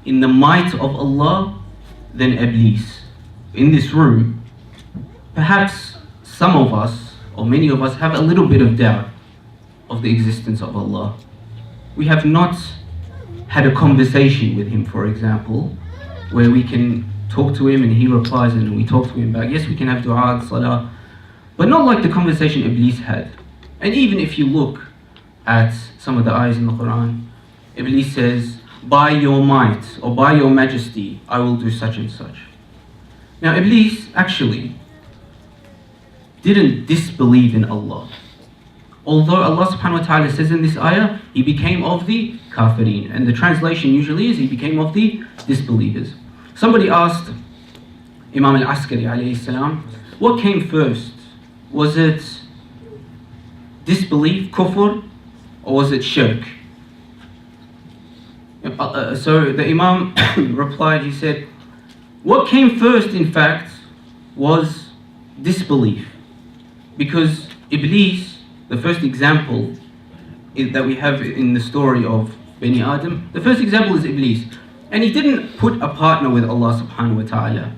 Speaker 7: in the might of Allah, than Iblis. In this room, perhaps some of us, or many of us, have a little bit of doubt of the existence of Allah. We have not had a conversation with Him, for example, where we can talk to Him and He replies and we talk to Him back. Yes, we can have dua and salah, but not like the conversation Iblis had. And even if you look at some of the ayahs in the Quran, Iblis says, by your might or by your majesty, I will do such and such. Now Iblis actually didn't disbelieve in Allah. Although Allah subhanahu wa ta'ala says in this ayah, he became of the kafirin. And the translation usually is, he became of the disbelievers. Somebody asked Imam al-Askari alayhi salam, what came first? Was it disbelief, kufr, or was it shirk? So the Imam replied, he said, what came first in fact was disbelief. Because Iblis, the first example that we have in the story of Bani Adam, the first example is Iblis. And he didn't put a partner with Allah subhanahu wa ta'ala.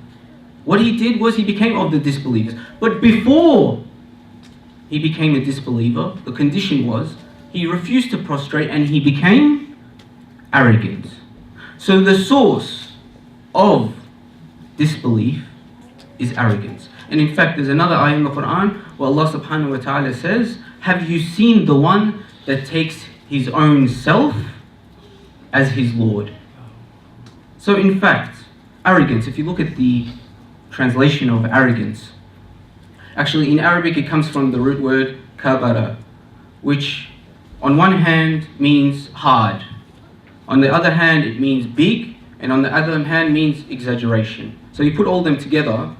Speaker 7: What he did was he became of the disbelievers. But before he became a disbeliever, the condition was he refused to prostrate and he became arrogant. So the source of disbelief is arrogance. And in fact, there's another ayah in the Quran where Allah subhanahu wa ta'ala says, have you seen the one that takes his own self as his Lord? So in fact, arrogance, if you look at the translation of arrogance, actually in Arabic it comes from the root word Karbala, which on one hand means hard, on the other hand it means big, and on the other hand means exaggeration. So you put all them together,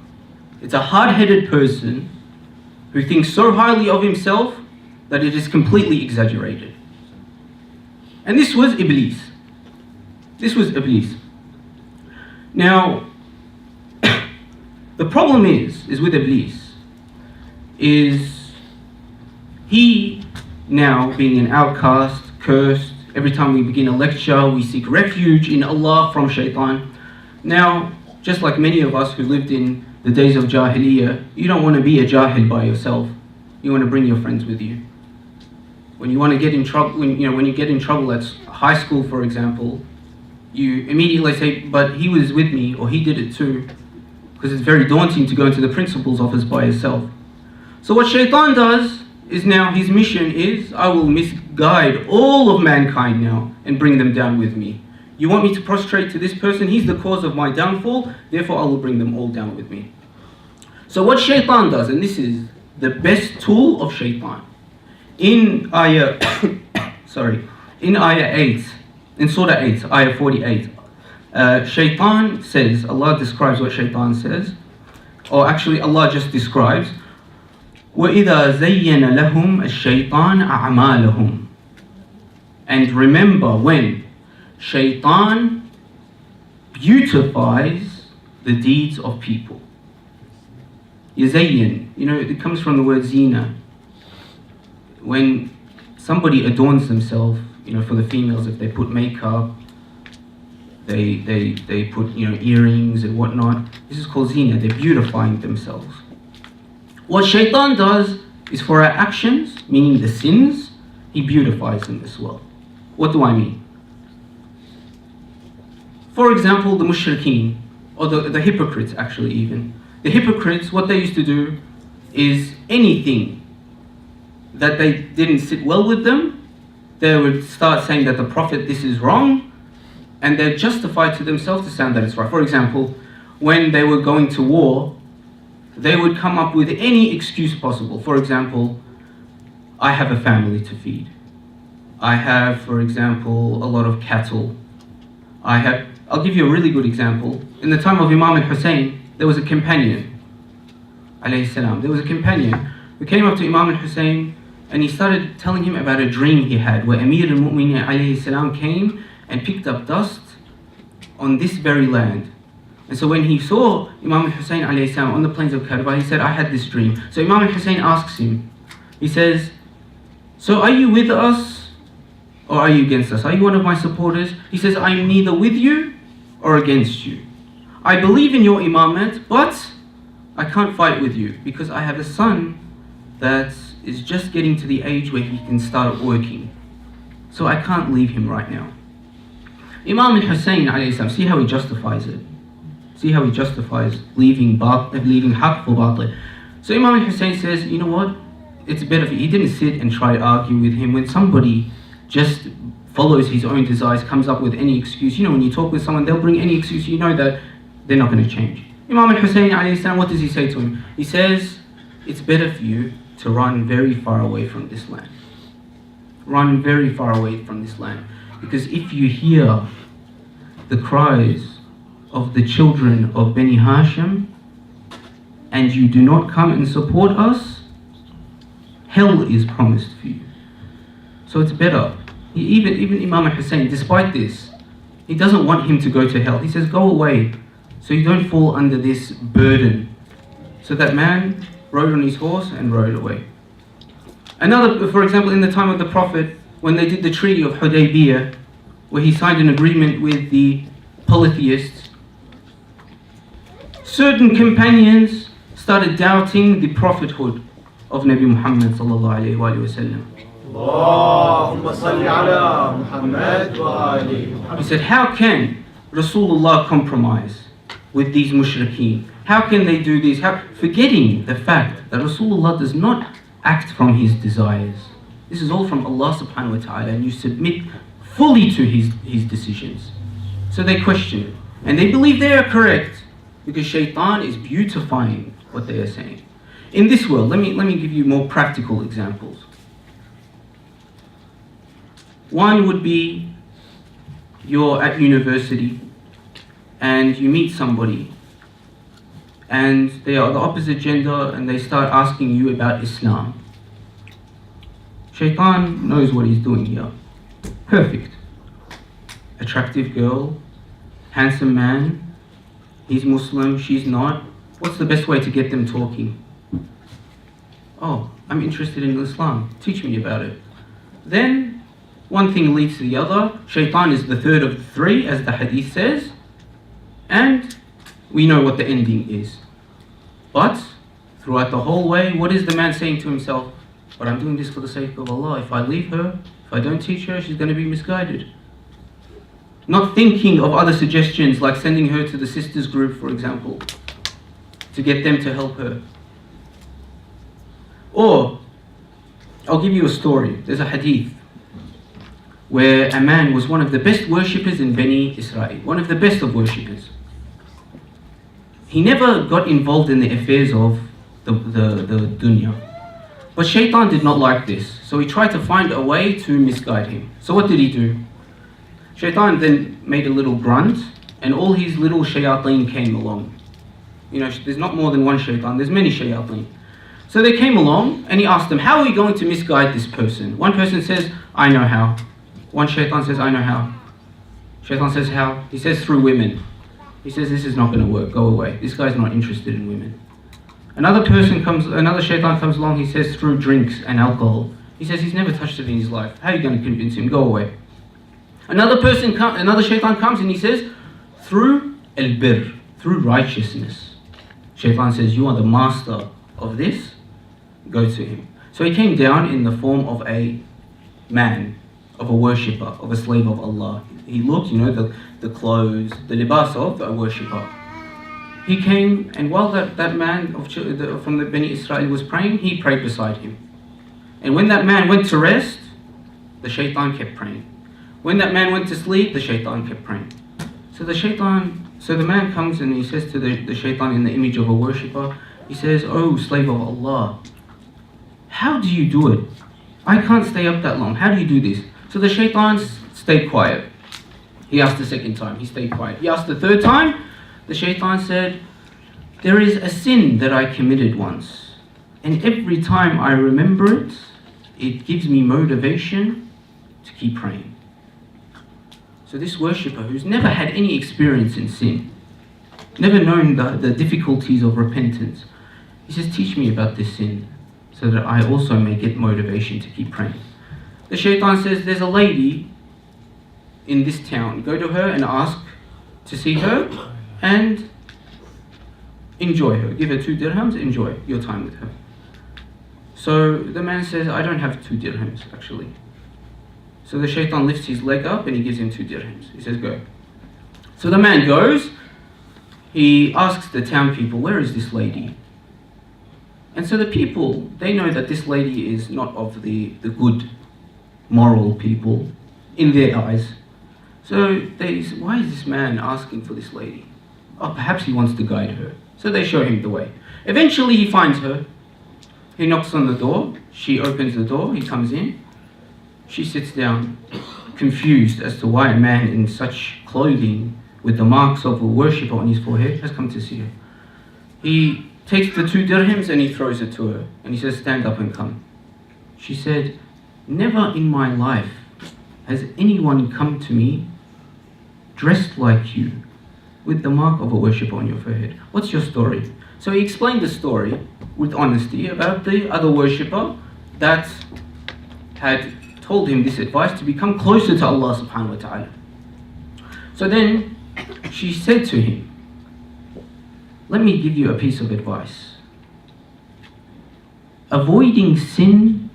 Speaker 7: it's a hard-headed person who thinks so highly of himself that it is completely exaggerated. And this was Iblis. This was Iblis. Now, the problem is with Iblis, is he now being an outcast, cursed, every time we begin a lecture, we seek refuge in Allah from shaitan. Now, just like many of us who lived in the days of Jahiliyyah, you don't want to be a Jahil by yourself. You want to bring your friends with you. When you want to get in trouble, when you get in trouble at high school, for example, you immediately say, but he was with me, or he did it too, because it's very daunting to go into the principal's office by yourself. So what shaitan does is now his mission is, I will misguide all of mankind now and bring them down with me. You want me to prostrate to this person? He's the cause of my downfall, therefore I will bring them all down with me. So what shaitan does, and this is the best tool of shaitan, in ayah, in ayah 8, in surah 8, ayah 48, shaitan says, Allah describes what shaitan says, or actually Allah just describes, وَإِذَا زَيَّنَ لَهُمْ الشَّيْطَانَ أَعْمَالَهُم. And remember when shaitan beautifies the deeds of people. Yazayyan, it comes from the word zina. When somebody adorns themselves, for the females, if they put makeup, they put earrings and whatnot, this is called zina. They're beautifying themselves. What shaitan does is for our actions, meaning the sins, he beautifies them as well. What do I mean? For example, the mushrikeen, or the hypocrites actually even. The hypocrites, what they used to do is anything that they didn't sit well with them, they would start saying that the Prophet, this is wrong, and they'd justify to themselves to sound that it's right. For example, when they were going to war, they would come up with any excuse possible. For example, I have a family to feed. I have, for example, a lot of cattle. I'll give you a really good example. In the time of Imam al-Hussein, there was a companion, alayhi salam. There was a companion who came up to Imam al-Hussein and he started telling him about a dream he had where Amir al-Mu'minin alayhi salam came and picked up dust on this very land. And so when he saw Imam al-Hussein alayhi salam on the plains of Karbala, he said, I had this dream. So Imam al-Hussein asks him, he says, so are you with us or are you against us? Are you one of my supporters? He says, I'm neither with you or against you. I believe in your imamat, but I can't fight with you because I have a son that is just getting to the age where he can start working. So I can't leave him right now. Imam al-Hussein alayhi salam, see how he justifies it. See how he justifies leaving haqq for batil. So Imam al-Hussein says, you know what? It's better for you. He didn't sit and try to argue with him. When somebody just follows his own desires, comes up with any excuse, when you talk with someone, they'll bring any excuse, that they're not going to change. Imam al-Hussein alayhi salam, what does he say to him? He says, it's better for you to run very far away from this land. Run very far away from this land. Because if you hear the cries of the children of Bani Hashim and you do not come and support us, hell is promised for you. So it's better. Even Imam al-Hussein, despite this, he doesn't want him to go to hell. He says, go away so you don't fall under this burden. So that man rode on his horse and rode away. Another, for example, in the time of the Prophet, when they did the Treaty of Hudaybiyah, where he signed an agreement with the polytheists, certain companions started doubting the prophethood of Nabi Muhammad sallallahu alaihi wasallam.
Speaker 2: اللهم صل على محمد وآله.
Speaker 7: He said, how can Rasulullah compromise with these mushrikeen? How can they do this? Forgetting the fact that Rasulullah does not act from his desires. This is all from Allah subhanahu wa ta'ala, and you submit fully to his decisions. So they question it, and they believe they are correct because shaitan is beautifying what they are saying. In this world, let me give you more practical examples. One would be you're at university and you meet somebody and they are the opposite gender and they start asking you about Islam. Shaitan knows what he's doing here. Perfect. Attractive girl, handsome man, he's Muslim, she's not. What's the best way to get them talking? Oh, I'm interested in Islam. Teach me about it. Then one thing leads to the other. Shaitan is the third of the three, as the hadith says. And we know what the ending is. But throughout the whole way, what is the man saying to himself? But I'm doing this for the sake of Allah. If I leave her, if I don't teach her, she's going to be misguided. Not thinking of other suggestions like sending her to the sisters group, for example, to get them to help her. Or, I'll give you a story. There's a hadith where a man was one of the best worshippers in Bani Israel, one of the best of worshippers. He never got involved in the affairs of the dunya. But shaitan did not like this, so he tried to find a way to misguide him. So what did he do? Shaitan then made a little grunt, and all his little shayateen came along. You know, there's not more than one shaitan, there's many shayateen. So they came along, and he asked them, how are we going to misguide this person? One person says, I know how. One shaitan says, I know how. Shaitan says, how? He says, through women. He says, this is not going to work, go away. This guy's not interested in women. Another shaitan comes along, he says, through drinks and alcohol. He says, he's never touched it in his life. How are you going to convince him? Go away. Another shaitan comes and he says, through al-birr, through righteousness. Shaitan says, you are the master of this, go to him. So he came down in the form of a man, of a worshipper, of a slave of Allah. He looked, the clothes, the libas of a worshipper. He came, and while that man from the Bani Israel was praying, he prayed beside him. And when that man went to rest, the shaitan kept praying. When that man went to sleep, the shaitan kept praying. So the man comes and he says to the shaitan in the image of a worshipper, he says, oh, slave of Allah, how do you do it? I can't stay up that long. How do you do this? So the shaitan stayed quiet. He asked the second time, he stayed quiet. He asked the third time, the shaitan said, there is a sin that I committed once, and every time I remember it, it gives me motivation to keep praying. So this worshipper who's never had any experience in sin, never known the difficulties of repentance, he says, teach me about this sin so that I also may get motivation to keep praying. The shaitan says, there's a lady in this town. Go to her and ask to see her and enjoy her. Give her 2 dirhams, enjoy your time with her. So the man says, I don't have 2 dirhams actually. So the shaitan lifts his leg up and he gives him 2 dirhams. He says, go. So the man goes, he asks the town people, where is this lady? And so the people, they know that this lady is not of the good, moral people in their eyes. So they say, why is this man asking for this lady? Oh, perhaps he wants to guide her. So they show him the way. Eventually he finds her. He knocks on the door. She opens the door. He comes in. She sits down, confused as to why a man in such clothing with the marks of a worshipper on his forehead has come to see her. He takes the 2 dirhams and he throws it to her. And he says, stand up and come. She said, never in my life has anyone come to me dressed like you with the mark of a worshipper on your forehead. What's your story? So he explained the story with honesty about the other worshipper that had told him this advice to become closer to Allah subhanahu wa ta'ala. So then she said to him, let me give you a piece of advice. Avoiding sin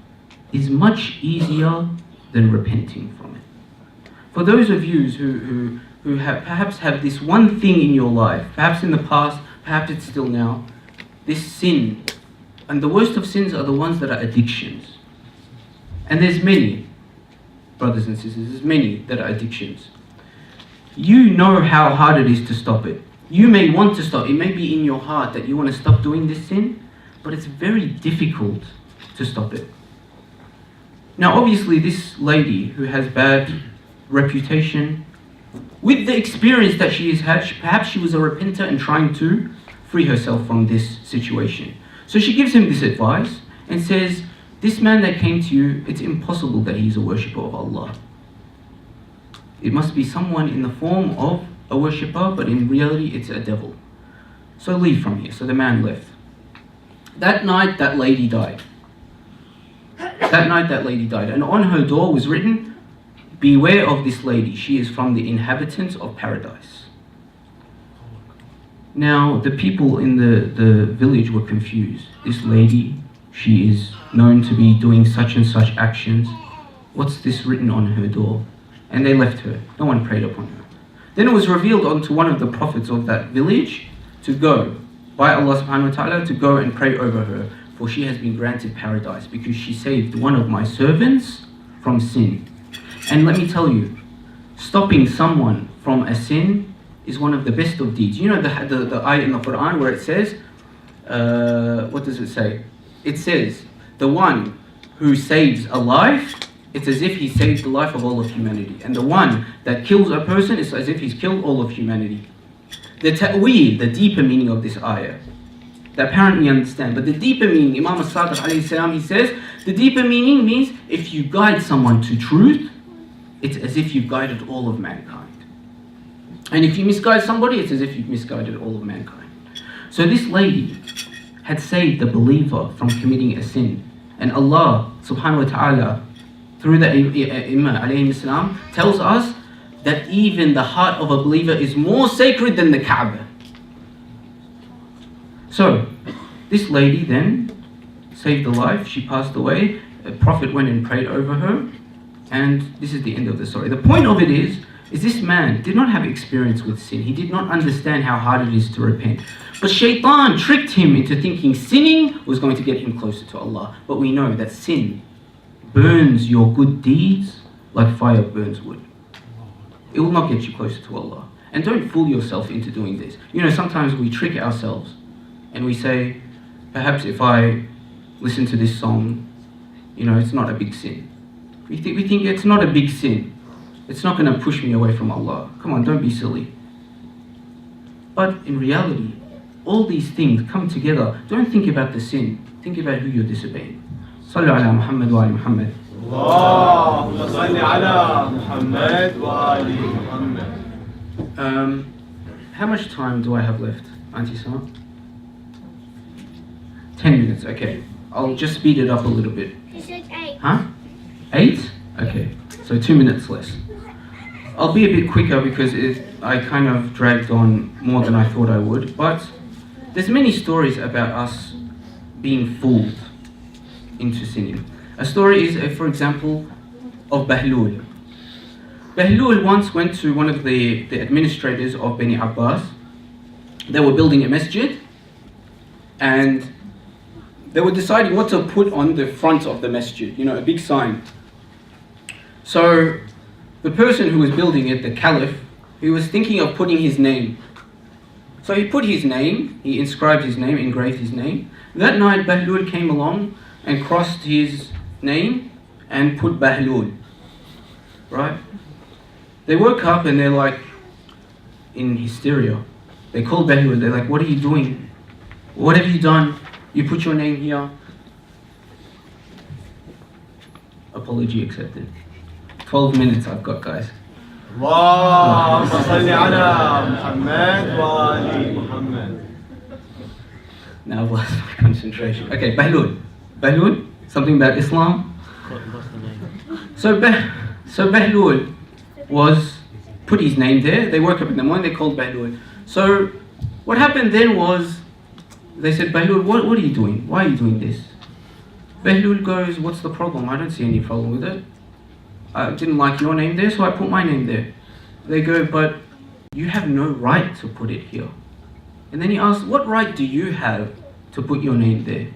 Speaker 7: is much easier than repenting from it. For those of you who perhaps have this one thing in your life, perhaps in the past, perhaps it's still now, this sin, and the worst of sins are the ones that are addictions. And there's many, brothers and sisters, there's many that are addictions. You know how hard it is to stop it. You may want to stop. It may be in your heart that you want to stop doing this sin, but it's very difficult to stop it. Now, obviously, this lady who has bad reputation, with the experience that she has had, perhaps she was a repenter and trying to free herself from this situation. So she gives him this advice and says, this man that came to you, it's impossible that he's a worshipper of Allah. It must be someone in the form of a worshipper, but in reality it's a devil. So leave from here. So the man left. That night, that lady died. And on her door was written, beware of this lady. She is from the inhabitants of paradise. Now, the people in the village were confused. This lady, she is known to be doing such and such actions. What's this written on her door? And they left her. No one prayed upon her. Then it was revealed unto one of the prophets of that village to go, by Allah subhanahu wa ta'ala, to go and pray over her, for she has been granted paradise because she saved one of my servants from sin. And let me tell you, stopping someone from a sin is one of the best of deeds. You know the ayah in the Quran where it says, what does it say? It says, the one who saves a life, it's as if he saved the life of all of humanity. And the one that kills a person is as if he's killed all of humanity. The ta'weel, the deeper meaning of this ayah, the apparent we understand, but the deeper meaning, Imam al-Sadiq alayhi salam, he says, the deeper meaning means if you guide someone to truth, it's as if you've guided all of mankind. And if you misguide somebody, it's as if you've misguided all of mankind. So this lady had saved the believer from committing a sin. And Allah subhanahu wa ta'ala, through the Imam alayhi salam, tells us that even the heart of a believer is more sacred than the Kaaba. So, this lady then saved the life, she passed away, a prophet went and prayed over her, and this is the end of the story. The point of it is this man did not have experience with sin. He did not understand how hard it is to repent. But shaitan tricked him into thinking sinning was going to get him closer to Allah. But we know that sin burns your good deeds like fire burns wood. It will not get you closer to Allah. And don't fool yourself into doing this. You know, sometimes we trick ourselves and we say, perhaps if I listen to this song, you know, it's not a big sin. We think it's not a big sin. It's not going to push me away from Allah. Come on, don't be silly. But in reality, all these things come together. Don't think about the sin. Think about who you're disobeying. Sallu ala Muhammad wa ali Muhammad.
Speaker 2: اللهم صل على محمد وآل محمد.
Speaker 7: How much time do I have left, Auntie Sama? 10 minutes, okay. I'll just speed it up a little bit.
Speaker 6: He said 8.
Speaker 7: Huh? 8? Okay, so 2 minutes less. I'll be a bit quicker because I kind of dragged on more than I thought I would, but there's many stories about us being fooled into sinning. A story is, for example, of Bahlul. Bahlul once went to one of the administrators of Bani Abbas. They were building a masjid and they were deciding what to put on the front of the masjid, you know, a big sign. So the person who was building it, the caliph, he was thinking of putting his name. So he put his name, he inscribed his name, engraved his name. That night Bahlul came along and crossed his name and put Bahlul, right? They woke up and they're like in hysteria. They called Bahlul, they're like, what are you doing? What have you done? You put your name here. Apology accepted. 12 minutes I've got, guys.
Speaker 2: اللهم صل على محمد وآل محمد.
Speaker 7: Now I've lost my concentration. Okay, Bahlul. Bahlul, something about Islam. So Bahlul was put his name there. They woke up in the morning, they called Bahlul. So what happened then was, they said, Bahlul, what are you doing? Why are you doing this? Behlul goes, what's the problem? I don't see any problem with it. I didn't like your name there, so I put my name there. They go, but you have no right to put it here. And then he asks, what right do you have to put your name there?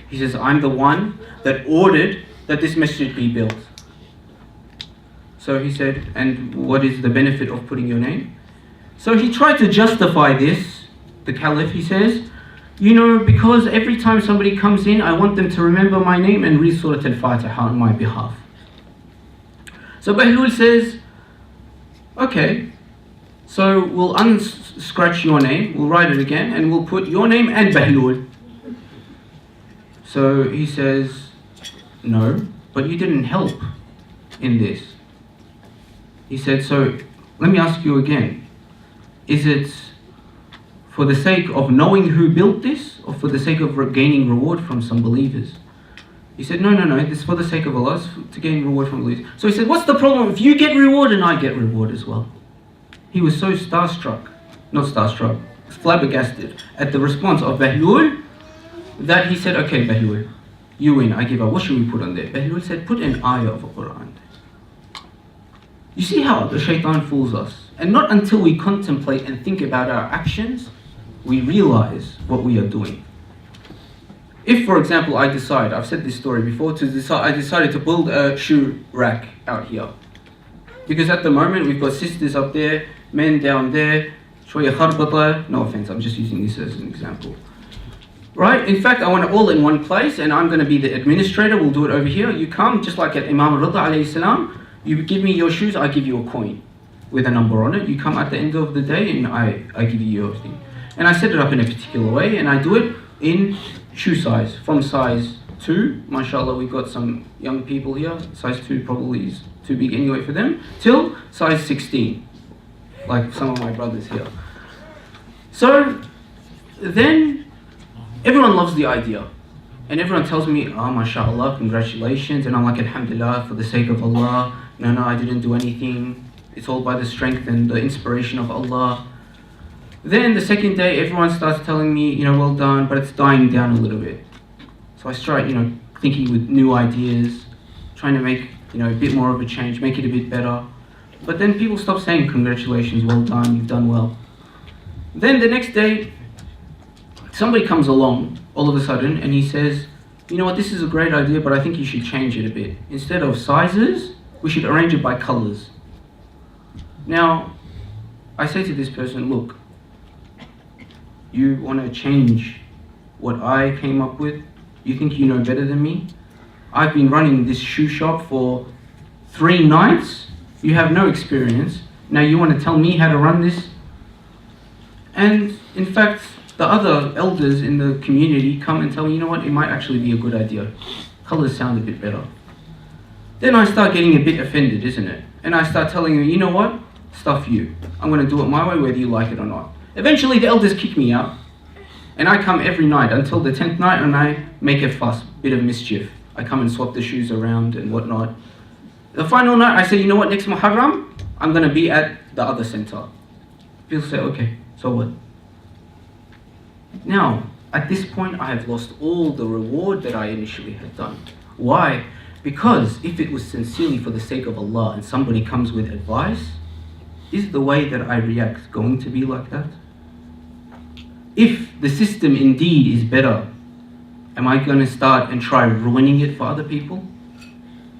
Speaker 7: He says, I'm the one that ordered that this masjid be built. So he said, and what is the benefit of putting your name? So he tried to justify this, the caliph, he says, you know, because every time somebody comes in, I want them to remember my name and read Surah Al-Fatiha on my behalf. So Behlul says, okay, so we'll unscratch your name, we'll write it again, and we'll put your name and Behlul. So he says, no, but you didn't help in this. He said, so let me ask you again, is it for the sake of knowing who built this, or for the sake of gaining reward from some believers? He said, no, this is for the sake of Allah, to gain reward from believers. So he said, what's the problem if you get reward and I get reward as well? He was so flabbergasted at the response of Behlul, that he said, okay Behlul, you win, I give up, what should we put on there? Behlul said, put an ayah of the Quran. You see how the shaitan fools us? And not until we contemplate and think about our actions, we realize what we are doing. If, for example, I decide, I've said this story before, I decided to build a shoe rack out here. Because at the moment we've got sisters up there, men down there, شوية خربطة, no offense, I'm just using this as an example. Right? In fact, I want it all in one place, and I'm going to be the administrator, we'll do it over here. You come, just like at Imam Rida alayhi salam, you give me your shoes, I give you a coin with a number on it. You come at the end of the day and I give you your thing. And I set it up in a particular way, and I do it in shoe size, from size 2, mashallah, we've got some young people here, size 2 probably is too big anyway for them, till size 16, like some of my brothers here. So then everyone loves the idea, and everyone tells me, oh mashallah, congratulations, and I'm like, alhamdulillah, for the sake of Allah, no, I didn't do anything, it's all by the strength and the inspiration of Allah. Then the second day, everyone starts telling me, you know, well done, but it's dying down a little bit. So I start, thinking with new ideas, trying to make, a bit more of a change, make it a bit better. But then people stop saying, congratulations, well done, you've done well. Then the next day, somebody comes along all of a sudden and he says, you know what, this is a great idea, but I think you should change it a bit. Instead of sizes, we should arrange it by colors. Now, I say to this person, look, you want to change what I came up with? You think you know better than me? I've been running this shoe shop for 3 nights. You have no experience. Now you want to tell me how to run this? And in fact, the other elders in the community come and tell me, you know what, it might actually be a good idea. Colors sound a bit better. Then I start getting a bit offended, isn't it? And I start telling you, you know what, stuff you. I'm going to do it my way, whether you like it or not. Eventually the elders kick me out, and I come every night until the 10th night, and I make a fuss, bit of mischief. I come and swap the shoes around and whatnot. The final night I say, you know what, next Muharam, I'm going to be at the other center. People say, okay, so what? Now, at this point, I have lost all the reward that I initially had done. Why? Because if it was sincerely for the sake of Allah and somebody comes with advice, is the way that I react going to be like that? If the system indeed is better, am I going to start and try ruining it for other people?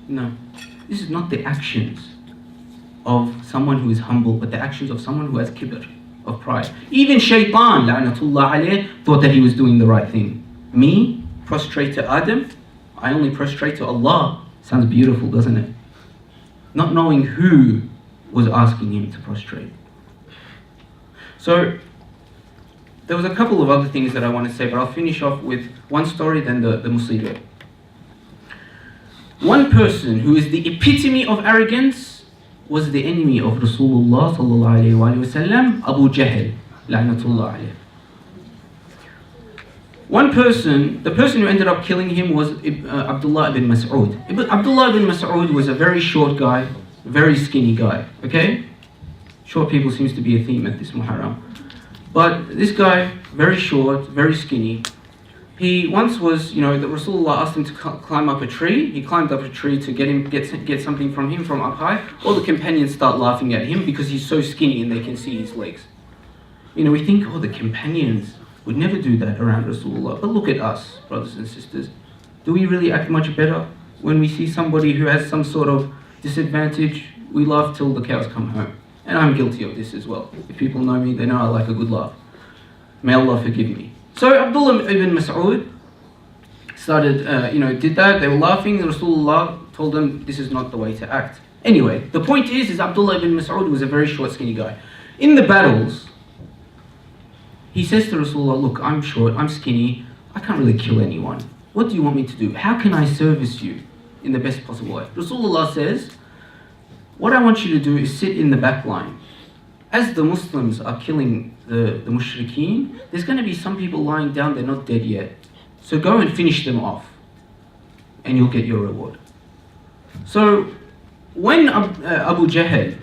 Speaker 7: No. This is not the actions of someone who is humble, but the actions of someone who has kibr, of pride. Even shaitan, la'natullah alayh, thought that he was doing the right thing. Me, prostrate to Adam, I only prostrate to Allah. Sounds beautiful, doesn't it? Not knowing who was asking him to prostrate. So, there was a couple of other things that I want to say, but I'll finish off with one story, then the musibah. One person who is the epitome of arrogance was the enemy of Rasulullah sallallahu alayhi wa sallam, Abu Jahl, la'natullah alayh. One person, the person who ended up killing him was Abdullah ibn Mas'ud. Abdullah ibn Mas'ud was a very short guy, very skinny guy, okay? Short people seems to be a theme at this Muharram. But this guy, very short, very skinny, He once was, the Rasulullah asked him to climb up a tree. He climbed up a tree to get something from him from up high. All the companions start laughing at him because he's so skinny and they can see his legs. We think, the companions would never do that around Rasulullah. But look at us, brothers and sisters. Do we really act much better when we see somebody who has some sort of disadvantage? We laugh till the cows come home. And I'm guilty of this as well. If people know me, they know I like a good laugh. May Allah forgive me. So Abdullah ibn Mas'ud started, did that. They were laughing. Rasulullah told them this is not the way to act. Anyway, the point is Abdullah ibn Mas'ud was a very short, skinny guy. In the battles, he says to Rasulullah, look, I'm short, I'm skinny, I can't really kill anyone. What do you want me to do? How can I service you in the best possible way? Rasulullah says, what I want you to do is sit in the back line. As the Muslims are killing the mushrikeen, there's going to be some people lying down, they're not dead yet. So go and finish them off, and you'll get your reward. So when Abu Jahl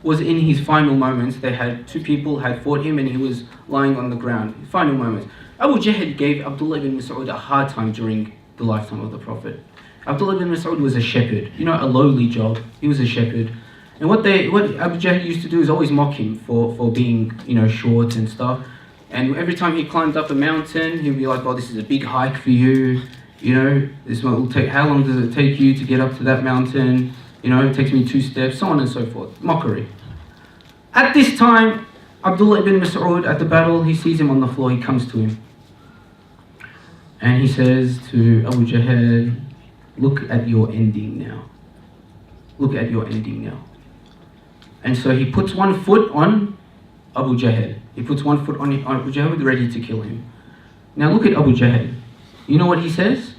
Speaker 7: was in his final moments, two people had fought him and he was lying on the ground. Final moments. Abu Jahl gave Abdullah ibn Mas'ud a hard time during the lifetime of the Prophet. Abdullah ibn Mas'ud was a shepherd, a lowly job. He was a shepherd. And what Abu Jahl used to do is always mock him for being, short and stuff. And every time he climbed up a mountain, he'd be like, oh, this is a big hike for you. This one will take, how long does it take you to get up to that mountain? It takes me 2 steps, so on and so forth. Mockery. At this time, Abdullah ibn Mas'ud at the battle, he sees him on the floor, he comes to him. And he says to Abu Jahl, look at your ending now. Look at your ending now. And so he puts one foot on Abu Jahl. He puts one foot on Abu Jahl, ready to kill him. Now look at Abu Jahl. You know what he says?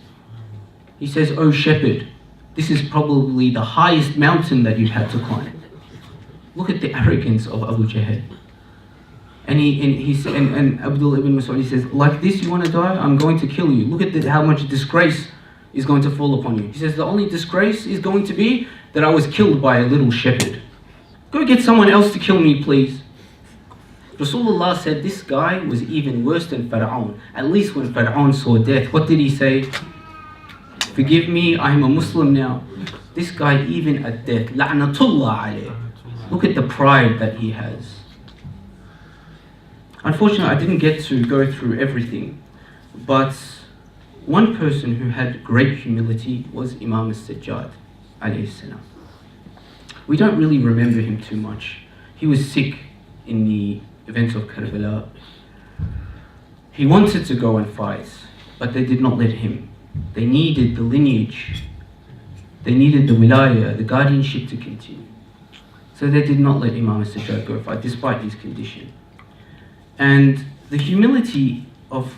Speaker 7: He says, oh shepherd, this is probably the highest mountain that you've had to climb. Look at the arrogance of Abu Jahl. And Abdullah ibn Mas'ud, he says, like this you want to die? I'm going to kill you. Look at how much disgrace is going to fall upon you. He says, the only disgrace is going to be that I was killed by a little shepherd. Go get someone else to kill me, please. Rasulullah said this guy was even worse than Fir'aun. At least when Fir'aun saw death, what did he say? Forgive me, I am a Muslim now. This guy even at death, la'natullah alayh. Look at the pride that he has. Unfortunately, I didn't get to go through everything, but one person who had great humility was Imam as-Sajjad alayhi salam. We don't really remember him too much. He was sick in the events of Karbala. He wanted to go and fight, but they did not let him. They needed the lineage. They needed the wilayah, the guardianship to continue. So they did not let Imam as-Sajjad go fight, despite his condition. And the humility of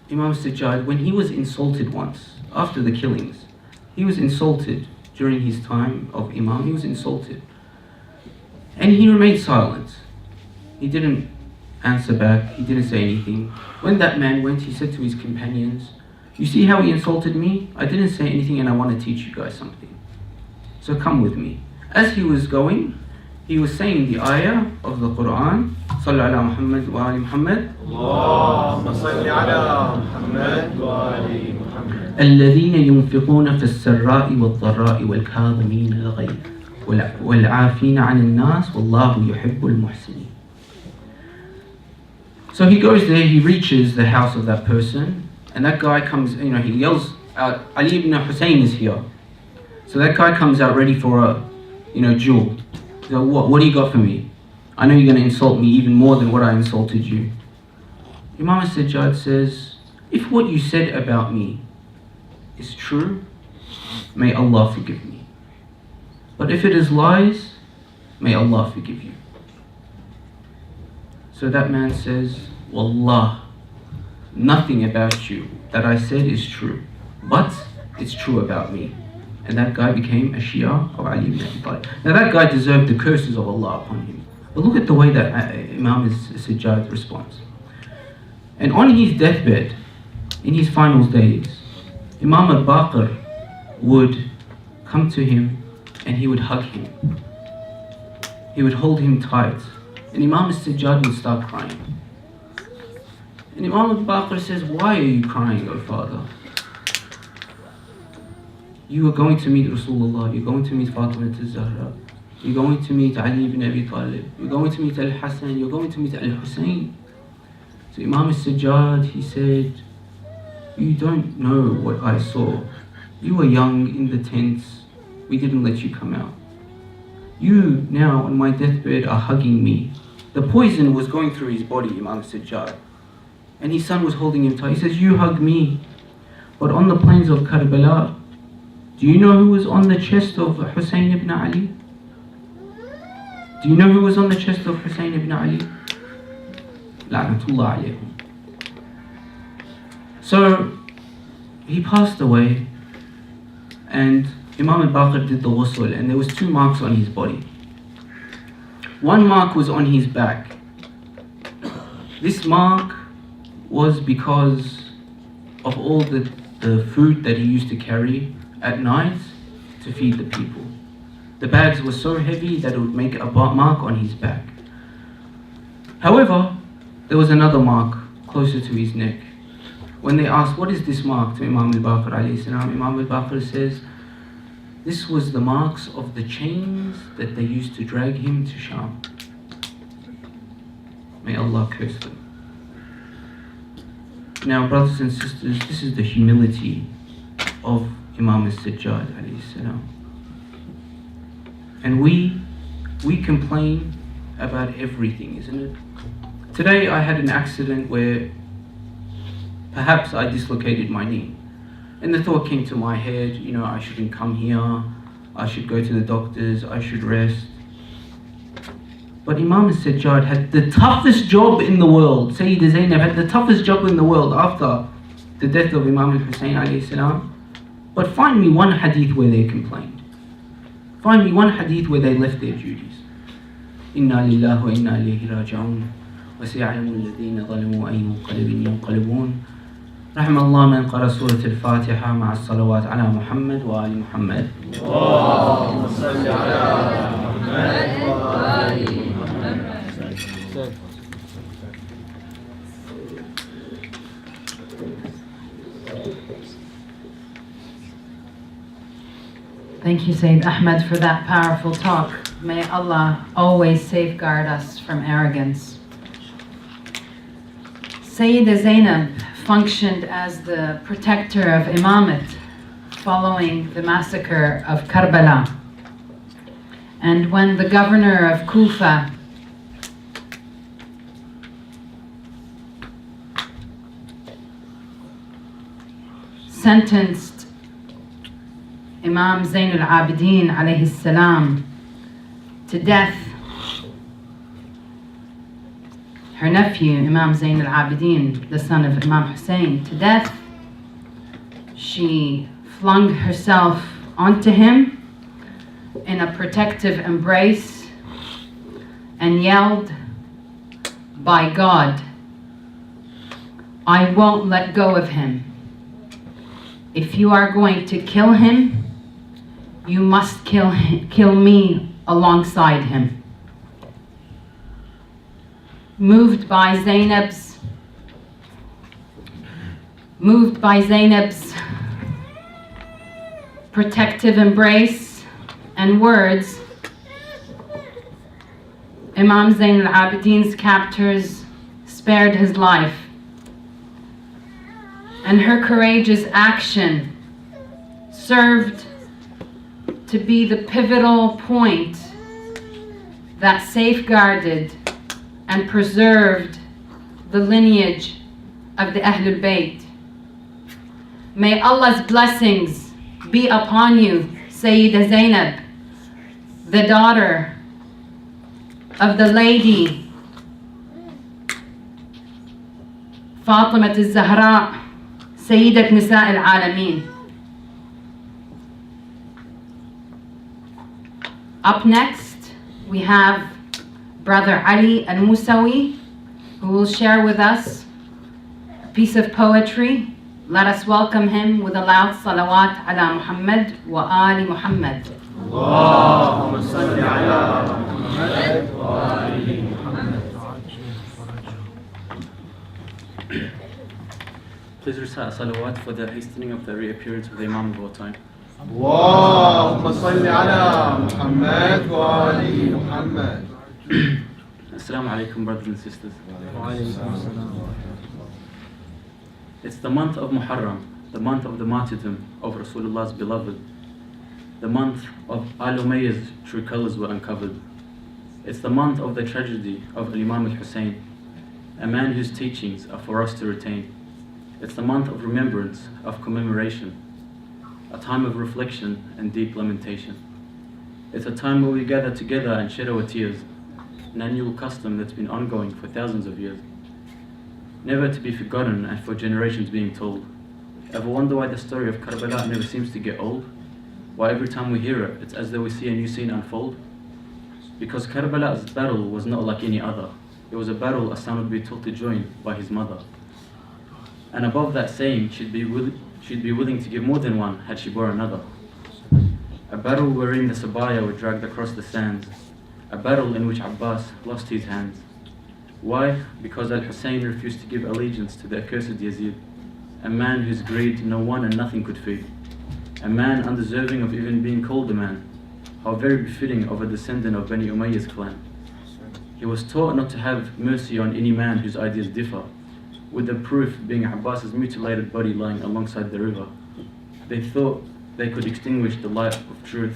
Speaker 7: Imam as-Sajjad, when he was insulted once, after the killings, he was insulted during his time of Imam, he was insulted. And he remained silent. He didn't answer back, he didn't say anything. When that man went, he said to his companions, you see how he insulted me? I didn't say anything and I want to teach you guys something. So come with me. As he was going, he was saying the ayah of the Quran, Sallu ala Muhammad wa ali Muhammad.
Speaker 2: اللهم صل على محمد وآل محمد.
Speaker 7: الذين ينفقون في السراء والضراء والكاظمين الغيظ والعافين عن الناس والله يحب المحسنين. So he goes there, he reaches the house of that person, and that guy comes, he yells out, Ali ibn Hussein is here. So that guy comes out ready for a, duel. So what do you got for me? I know you're going to insult me even more than what I insulted you. Imam as-Sajjad says, if what you said about me is true, may Allah forgive me. But if it is lies, may Allah forgive you. So that man says, Wallah, nothing about you that I said is true, but it's true about me. And that guy became a Shia of Ali ibn Abi Talib. Now that guy deserved the curses of Allah upon him. But look at the way that Imam as-Sajjad responds. And on his deathbed, in his final days, Imam al-Baqir would come to him and he would hug him. He would hold him tight. And Imam as-Sajjad would start crying. And Imam al-Baqir says, why are you crying, O father? You are going to meet Rasulullah, you're going to meet Fatima al-Zahra, you're going to meet Ali ibn Abi Talib, you're going to meet Al-Hassan, you're going to meet Al-Hussein. So Imam al-Sajjad, he said, you don't know what I saw. You were young in the tents, we didn't let you come out. You now on my deathbed are hugging me. The poison was going through his body, Imam al-Sajjad. And his son was holding him tight. He says, you hug me. But on the plains of Karbala, do you know who was on the chest of Hussein ibn Ali? Do you know who was on the chest of Hussein ibn Ali? La'natullah alayhum. So, he passed away, and Imam al-Baqir did the ghusl, and there was 2 marks on his body. One mark was on his back. This mark was because of all the food that he used to carry at night to feed the people. The bags were so heavy that it would make a mark on his back. However, there was another mark closer to his neck. When they asked, what is this mark, to Imam al-Baqir alayhi salam, Imam al-Baqir says, this was the marks of the chains that they used to drag him to Sham. May Allah curse them. Now, brothers and sisters, this is the humility of Imam al-Sajjad alayhi salam. And we complain about everything, isn't it? Today I had an accident where perhaps I dislocated my knee. And the thought came to my head, you know, I shouldn't come here, I should go to the doctors, I should rest. But Imam al-Sajjad had the toughest job in the world. Sayyida Zainab had the toughest job in the world after the death of Imam al-Hussein alayhi salam. But find me one hadith where they complained. Find me one hadith where they left their duties. Inna lillahi wa inna ilayhi raji'un. Wa sayalamu alladhina zalamu ayyu munqalibin yanqalibun. رحم الله من قرأ سورة الفاتحة مع الصلوات على محمد وآل محمد.
Speaker 2: اللهم صل على محمد وآل محمد.
Speaker 1: Thank you, Sayyid Ahmed, for that powerful talk. May Allah always safeguard us from arrogance. Sayyida Zainab functioned as the protector of Imamate following the massacre of Karbala. And when the governor of Kufa sentenced Imam Zain al-Abidin alayhi salam to death, her nephew Imam Zain al-Abidin, the son of Imam Hussein, to death, she flung herself onto him in a protective embrace and yelled, "By God, I won't let go of him. If you are going to kill him, you must kill me alongside him." Moved by Zainab's protective embrace and words, Imam Zain al-Abidin's captors spared his life. And her courageous action served to be the pivotal point that safeguarded and preserved the lineage of the Ahlul Bayt. May Allah's blessings be upon you, Sayyida Zainab, the daughter of the lady Fatima al-Zahra, Sayyidat Nisa al-Alameen. Up next, we have Brother Ali al-Musawi, who will share with us a piece of poetry. Let us welcome him with a loud salawat ala Muhammad wa ali Muhammad.
Speaker 2: اللهم صل على محمد وآل محمد.
Speaker 8: recite a salawat for the hastening of the reappearance of the Imam of all time.
Speaker 2: اللهم صل على محمد وآل محمد.
Speaker 8: Assalamu alaikum, brothers and sisters. It's the month of Muharam, the month of the martyrdom of Rasulullah's beloved, the month of Al Umayyah's true colors were uncovered. It's the month of the tragedy of Imam al-Hussein, a man whose teachings are for us to retain. It's the month of remembrance, of commemoration, a time of reflection and deep lamentation. It's a time where we gather together and shed our tears, an annual custom that's been ongoing for thousands of years, never to be forgotten and for generations being told. Ever wonder why the story of Karbala never seems to get old? Why every time we hear it, it's as though we see a new scene unfold? Because Karbala's battle was not like any other. It was a battle a son would be told to join by his mother. And above that saying, she'd be willing to give more than one had she bore another. A battle wherein the Sabaya were dragged across the sands. A battle in which Abbas lost his hands. Why? Because Al-Hussein refused to give allegiance to the accursed Yazid, a man whose greed no one and nothing could feed, a man undeserving of even being called a man. How very befitting of a descendant of Bani Umayyah's clan. He was taught not to have mercy on any man whose ideas differ, with the proof being Abbas's mutilated body lying alongside the river. They thought they could extinguish the light of truth,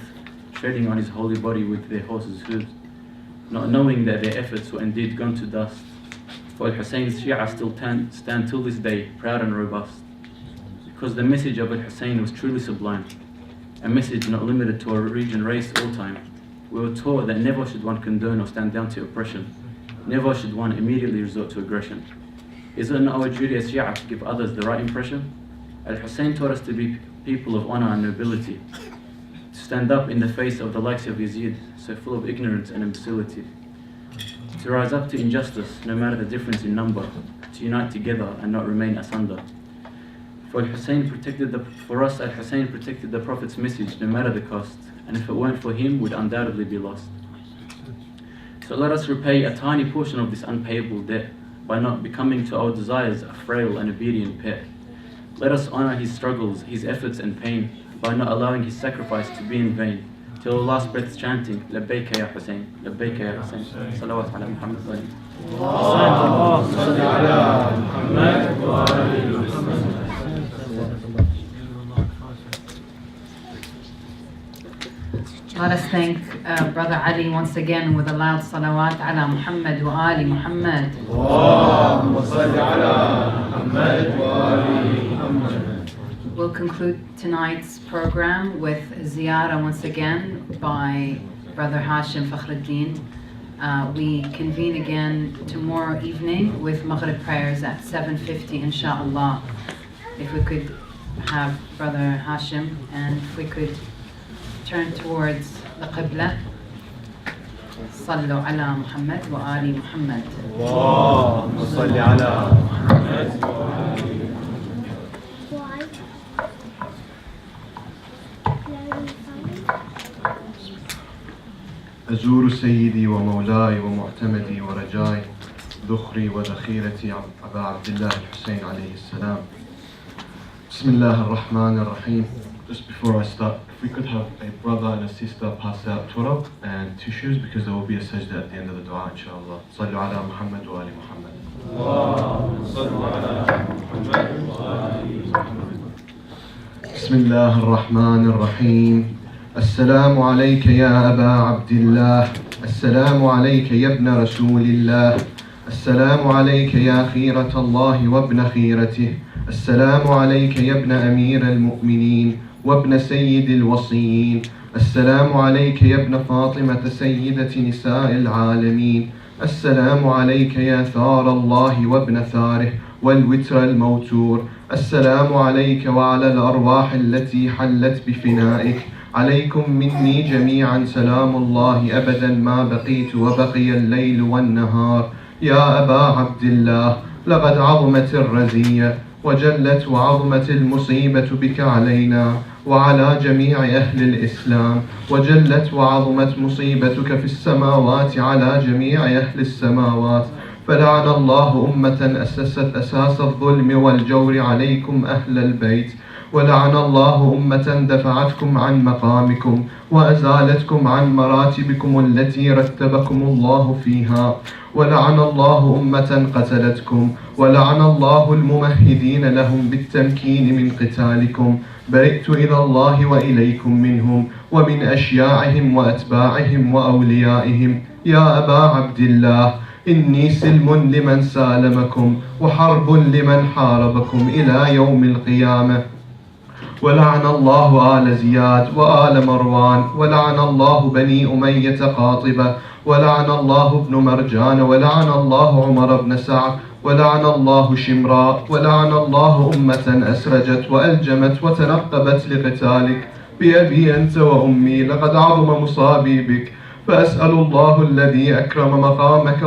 Speaker 8: treading on his holy body with their horses' hooves, not knowing that their efforts were indeed gone to dust. For Al-Hussein's Shia still stand till this day, proud and robust, because the message of Al-Hussein was truly sublime, a message not limited to a region, race, or time. We were taught that never should one condone or stand down to oppression, never should one immediately resort to aggression. Is it not our duty as Shia to give others the right impression? Al-Hussein taught us to be people of honor and nobility, to stand up in the face of the likes of Yazid, so full of ignorance and imbecility, to rise up to injustice, no matter the difference in number, to unite together and not remain asunder. For Al-Hussein protected the Prophet's message no matter the cost, and if it weren't for him, would undoubtedly be lost. So let us repay a tiny portion of this unpayable debt by not becoming to our desires a frail and obedient pet. Let us honor his struggles, his efforts and pain, by not allowing his sacrifice to be in vain, till our last breaths chanting, Labbayka ya Hussein, Labbayka ya Hussein, Salawat ala Muhammad wa alihi.
Speaker 2: اللهم صل على محمد وآل محمد.
Speaker 1: Let us thank Brother Ali once again with a loud salawat ala Muhammad wa ali Muhammad.
Speaker 2: اللهم صل على محمد وآل محمد.
Speaker 1: We'll conclude tonight's program with ziyarah once again by Brother Hashim Fakhruddin. We convene again tomorrow evening with Maghrib prayers at 7:50 inshallah. If we could have Brother Hashim, and if we could turn towards the Qibla. صلوا على محمد وآل محمد.
Speaker 2: اللهم صل على محمد وآل محمد.
Speaker 4: أزور سيدي ومولاي ومعتمدي ورجاي ذخري وذخيرتي أبا عبد الله الحسين عليه السلام. بسم الله الرحمن الرحيم. Just before I start, if we could have a brother and a sister pass out turab and tissues, because there will be a sajda at the end of the dua, inshallah. صلوا على محمد وآل محمد.
Speaker 2: اللهم صل على محمد وآل محمد.
Speaker 4: بسم الله الرحمن الرحيم. السلام عليك يا أبا عبد الله، السلام عليك يا ابن رسول الله، السلام عليك يا خيرة الله وابن خيرته، السلام عليك يا ابن أمير المؤمنين وابن سيد الوصيين، السلام عليك يا ابن فاطمة سيدة نساء العالمين، السلام عليك يا ثار الله وابن ثاره والوتر الموتور، السلام عليك وعلى الأرواح التي حلت بفنائك، عليكم مني جميعا سلام الله أبدا ما بقيت وبقي الليل والنهار. يا أبا عبد الله، لقد عظمت الرزية وجلت وعظمت المصيبة بك علينا وعلى جميع أهل الإسلام، وجلت وعظمت مصيبتك في السماوات على جميع أهل السماوات، فلعن الله أمة أسست أساس الظلم والجور عليكم أهل البيت، ولعن الله أمة دفعتكم عن مقامكم وأزالتكم عن مراتبكم التي رتبكم الله فيها، ولعن الله أمة قتلتكم، ولعن الله الممهدين لهم بالتمكين من قتالكم. برئت إلى الله وإليكم منهم ومن أشياعهم وأتباعهم وأوليائهم. يا أبا عبد الله، إني سلم لمن سالمكم وحرب لمن حاربكم إلى يوم القيامة. ولعن الله آل زياد وآل مروان، ولعن الله بني أمية قاطبة، ولعن الله ابن مرجان، ولعن الله عمر بن سعد، ولعن الله شمراء، ولعن الله أمة أسرجت وألجمت وتنقبت لقتالك. بأبي أنت وأمي لقد عظم مصابي بك، فأسأل الله الذي أكرم مقامك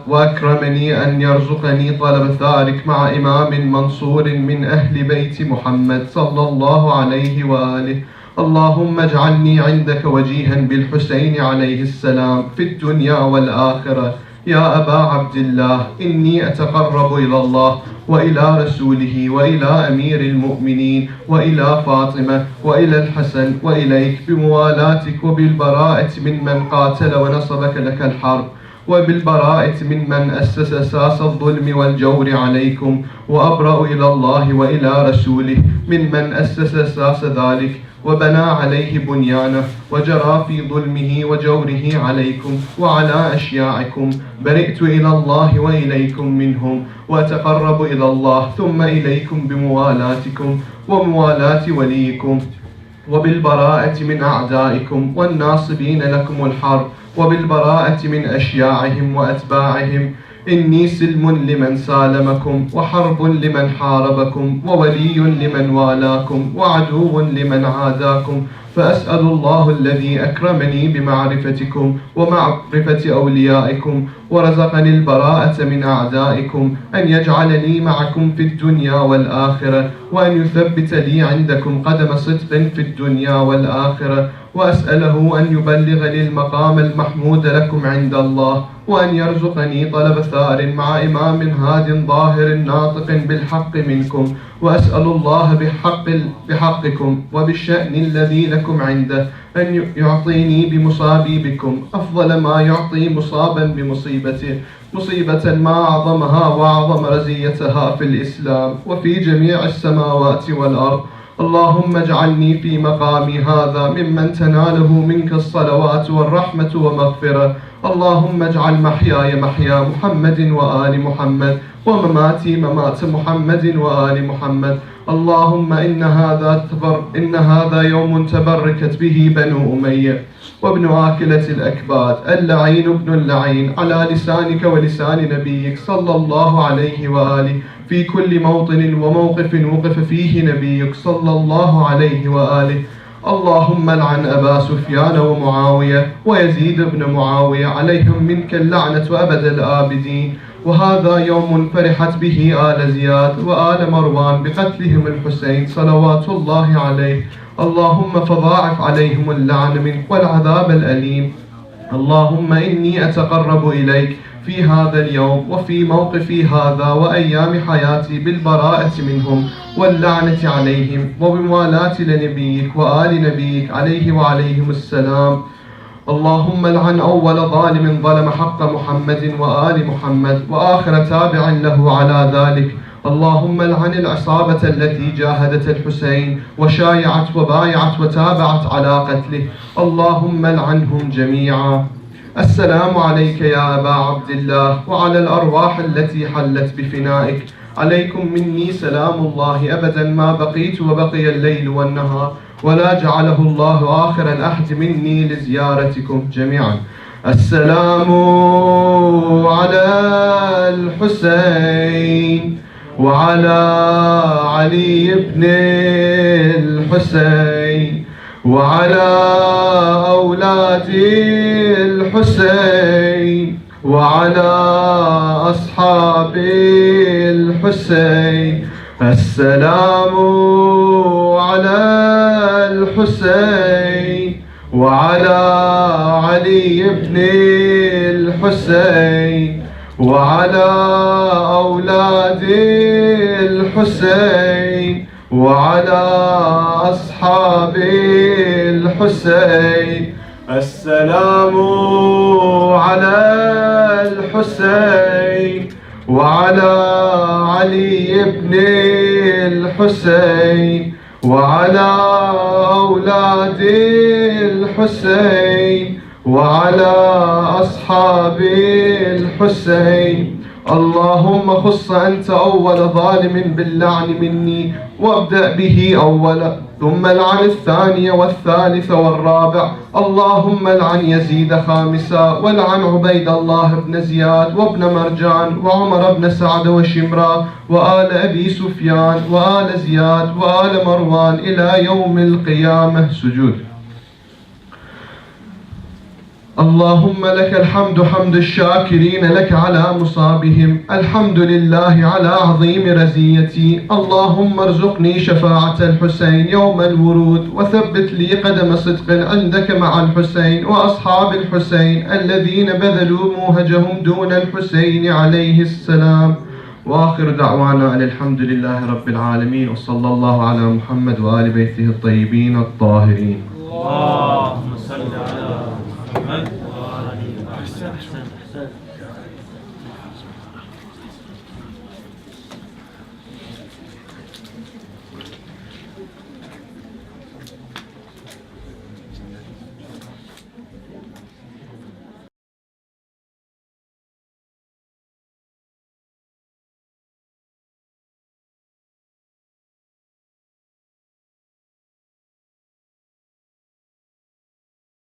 Speaker 4: وأكرمني أن يرزقني طلب ثارك مع إمام منصور من أهل بيت محمد صلى الله عليه وآله. اللهم اجعلني عندك وجيها بالحسين عليه السلام في الدنيا والآخرة. يا أبا عبد الله، إني أتقرب إلى الله وإلى رسوله وإلى أمير المؤمنين وإلى فاطمة وإلى الحسن وإليك بموالاتك وبالبراءة من قاتل ونصبك لك الحرب، وبالبراءة من أسس أساس الظلم والجور عليكم، وأبرأ إلى الله وإلى رسوله من أسس أساس ذلك وبنى عليه بنيانه وجرى في ظلمه وجوره عليكم وعلى أشياعكم. برئت إلى الله وإليكم منهم، وأتقرب إلى الله ثم إليكم بموالاتكم وموالاة وليكم، وبالبراءة من أعدائكم والناصبين لكم الحرب، وبالبراءة من أشياعهم وأتباعهم. إني سلم لمن سالمكم وحرب لمن حاربكم وولي لمن والاكم وعدو لمن عاداكم. فأسأل الله الذي أكرمني بمعرفتكم ومعرفة أوليائكم ورزقني البراءة من أعدائكم أن يجعلني معكم في الدنيا والآخرة، وأن يثبت لي عندكم قدم صدق في الدنيا والآخرة، وأسأله أن يبلغني المقام المحمود لكم عند الله، وأن يرزقني طلب ثار مع إمام هاد ظاهر ناطق بالحق منكم. وأسأل الله بحقكم وبالشأن الذي لكم عنده أن يعطيني بمصابي بكم أفضل ما يعطي مصابا بمصيبته، مصيبة ما أعظمها وأعظم رزيتها في الإسلام وفي جميع السماوات والأرض. اللهم اجعلني في مقامي هذا ممن تناله منك الصلوات والرحمة ومغفرة. اللهم اجعل محياي محيا محمد وآل محمد، ومماتي ممات محمد وآل محمد. اللهم إن هذا يوم تبركت به بنو أمية وابن آكلة الأكباد اللعين ابن اللعين على لسانك ولسان نبيك صلى الله عليه وآله في كل موطن وموقف وقف فيه نبيك صلى الله عليه وآله. اللهم لعن أبا سفيان ومعاوية ويزيد بن معاوية عليهم منك اللعنة أبد الآبدين. وهذا يوم فرحت به آل زياد وآل مروان بقتلهم الحسين صلوات الله عليه. اللهم فضاعف عليهم اللعن منك والعذاب الأليم. اللهم إني أتقرب إليك في هذا اليوم وفي موقفي هذا وأيام حياتي بالبراءة منهم واللعنة عليهم وبموالاة لنبيك وآل نبيك عليه وعليهم السلام. اللهم لعن أول ظالم ظلم حق محمد وآل محمد وآخر تابع له على ذلك. اللهم لعن العصابة التي جاهدت الحسين وشايعت وبايعت وتابعت على قتله. اللهم لعنهم جميعا. السلام عليك يا أبا عبد الله وعلى الأرواح التي حلت بفنائك. عليكم مني سلام الله أبدا ما بقيت وبقي الليل والنهار، ولا جعله الله آخر العهد مني لزيارتكم جميعا. السلام على الحسين وعلى علي بن الحسين وعلى أولاد الحسين وعلى أصحاب الحسين. السلام على الحسين
Speaker 2: وعلى علي بن الحسين وعلى أولاد الحسين وعلى أصحاب الحسين. السلام على الحسين وعلى علي بن الحسين وعلى أولاد الحسين وعلى أصحاب الحسين. اللهم خص أنت أول ظالم باللعن مني، وابدأ به أولا، ثم العن الثاني والثالث والرابع. اللهم العن يزيد خامسا، والعن عبيد الله بن زياد وابن مرجان وعمر بن سعد وشمرا وآل أبي سفيان وآل زياد وآل مروان إلى يوم القيامة. سجود. اللهم لك الحمد حمد الشاكرين لك على مصابهم، الحمد لله على عظيم رزيتي. اللهم ارزقني شفاعة الحسين يوم الورود، وثبت لي قدم صدق عندك مع الحسين وأصحاب الحسين الذين بذلوا موهجهم دون الحسين عليه السلام. وآخر دعوانا أن الحمد لله رب العالمين، وصلى الله على محمد وآل بيته الطيبين الطاهرين.
Speaker 9: اللهم صل على محمد وآل محمد.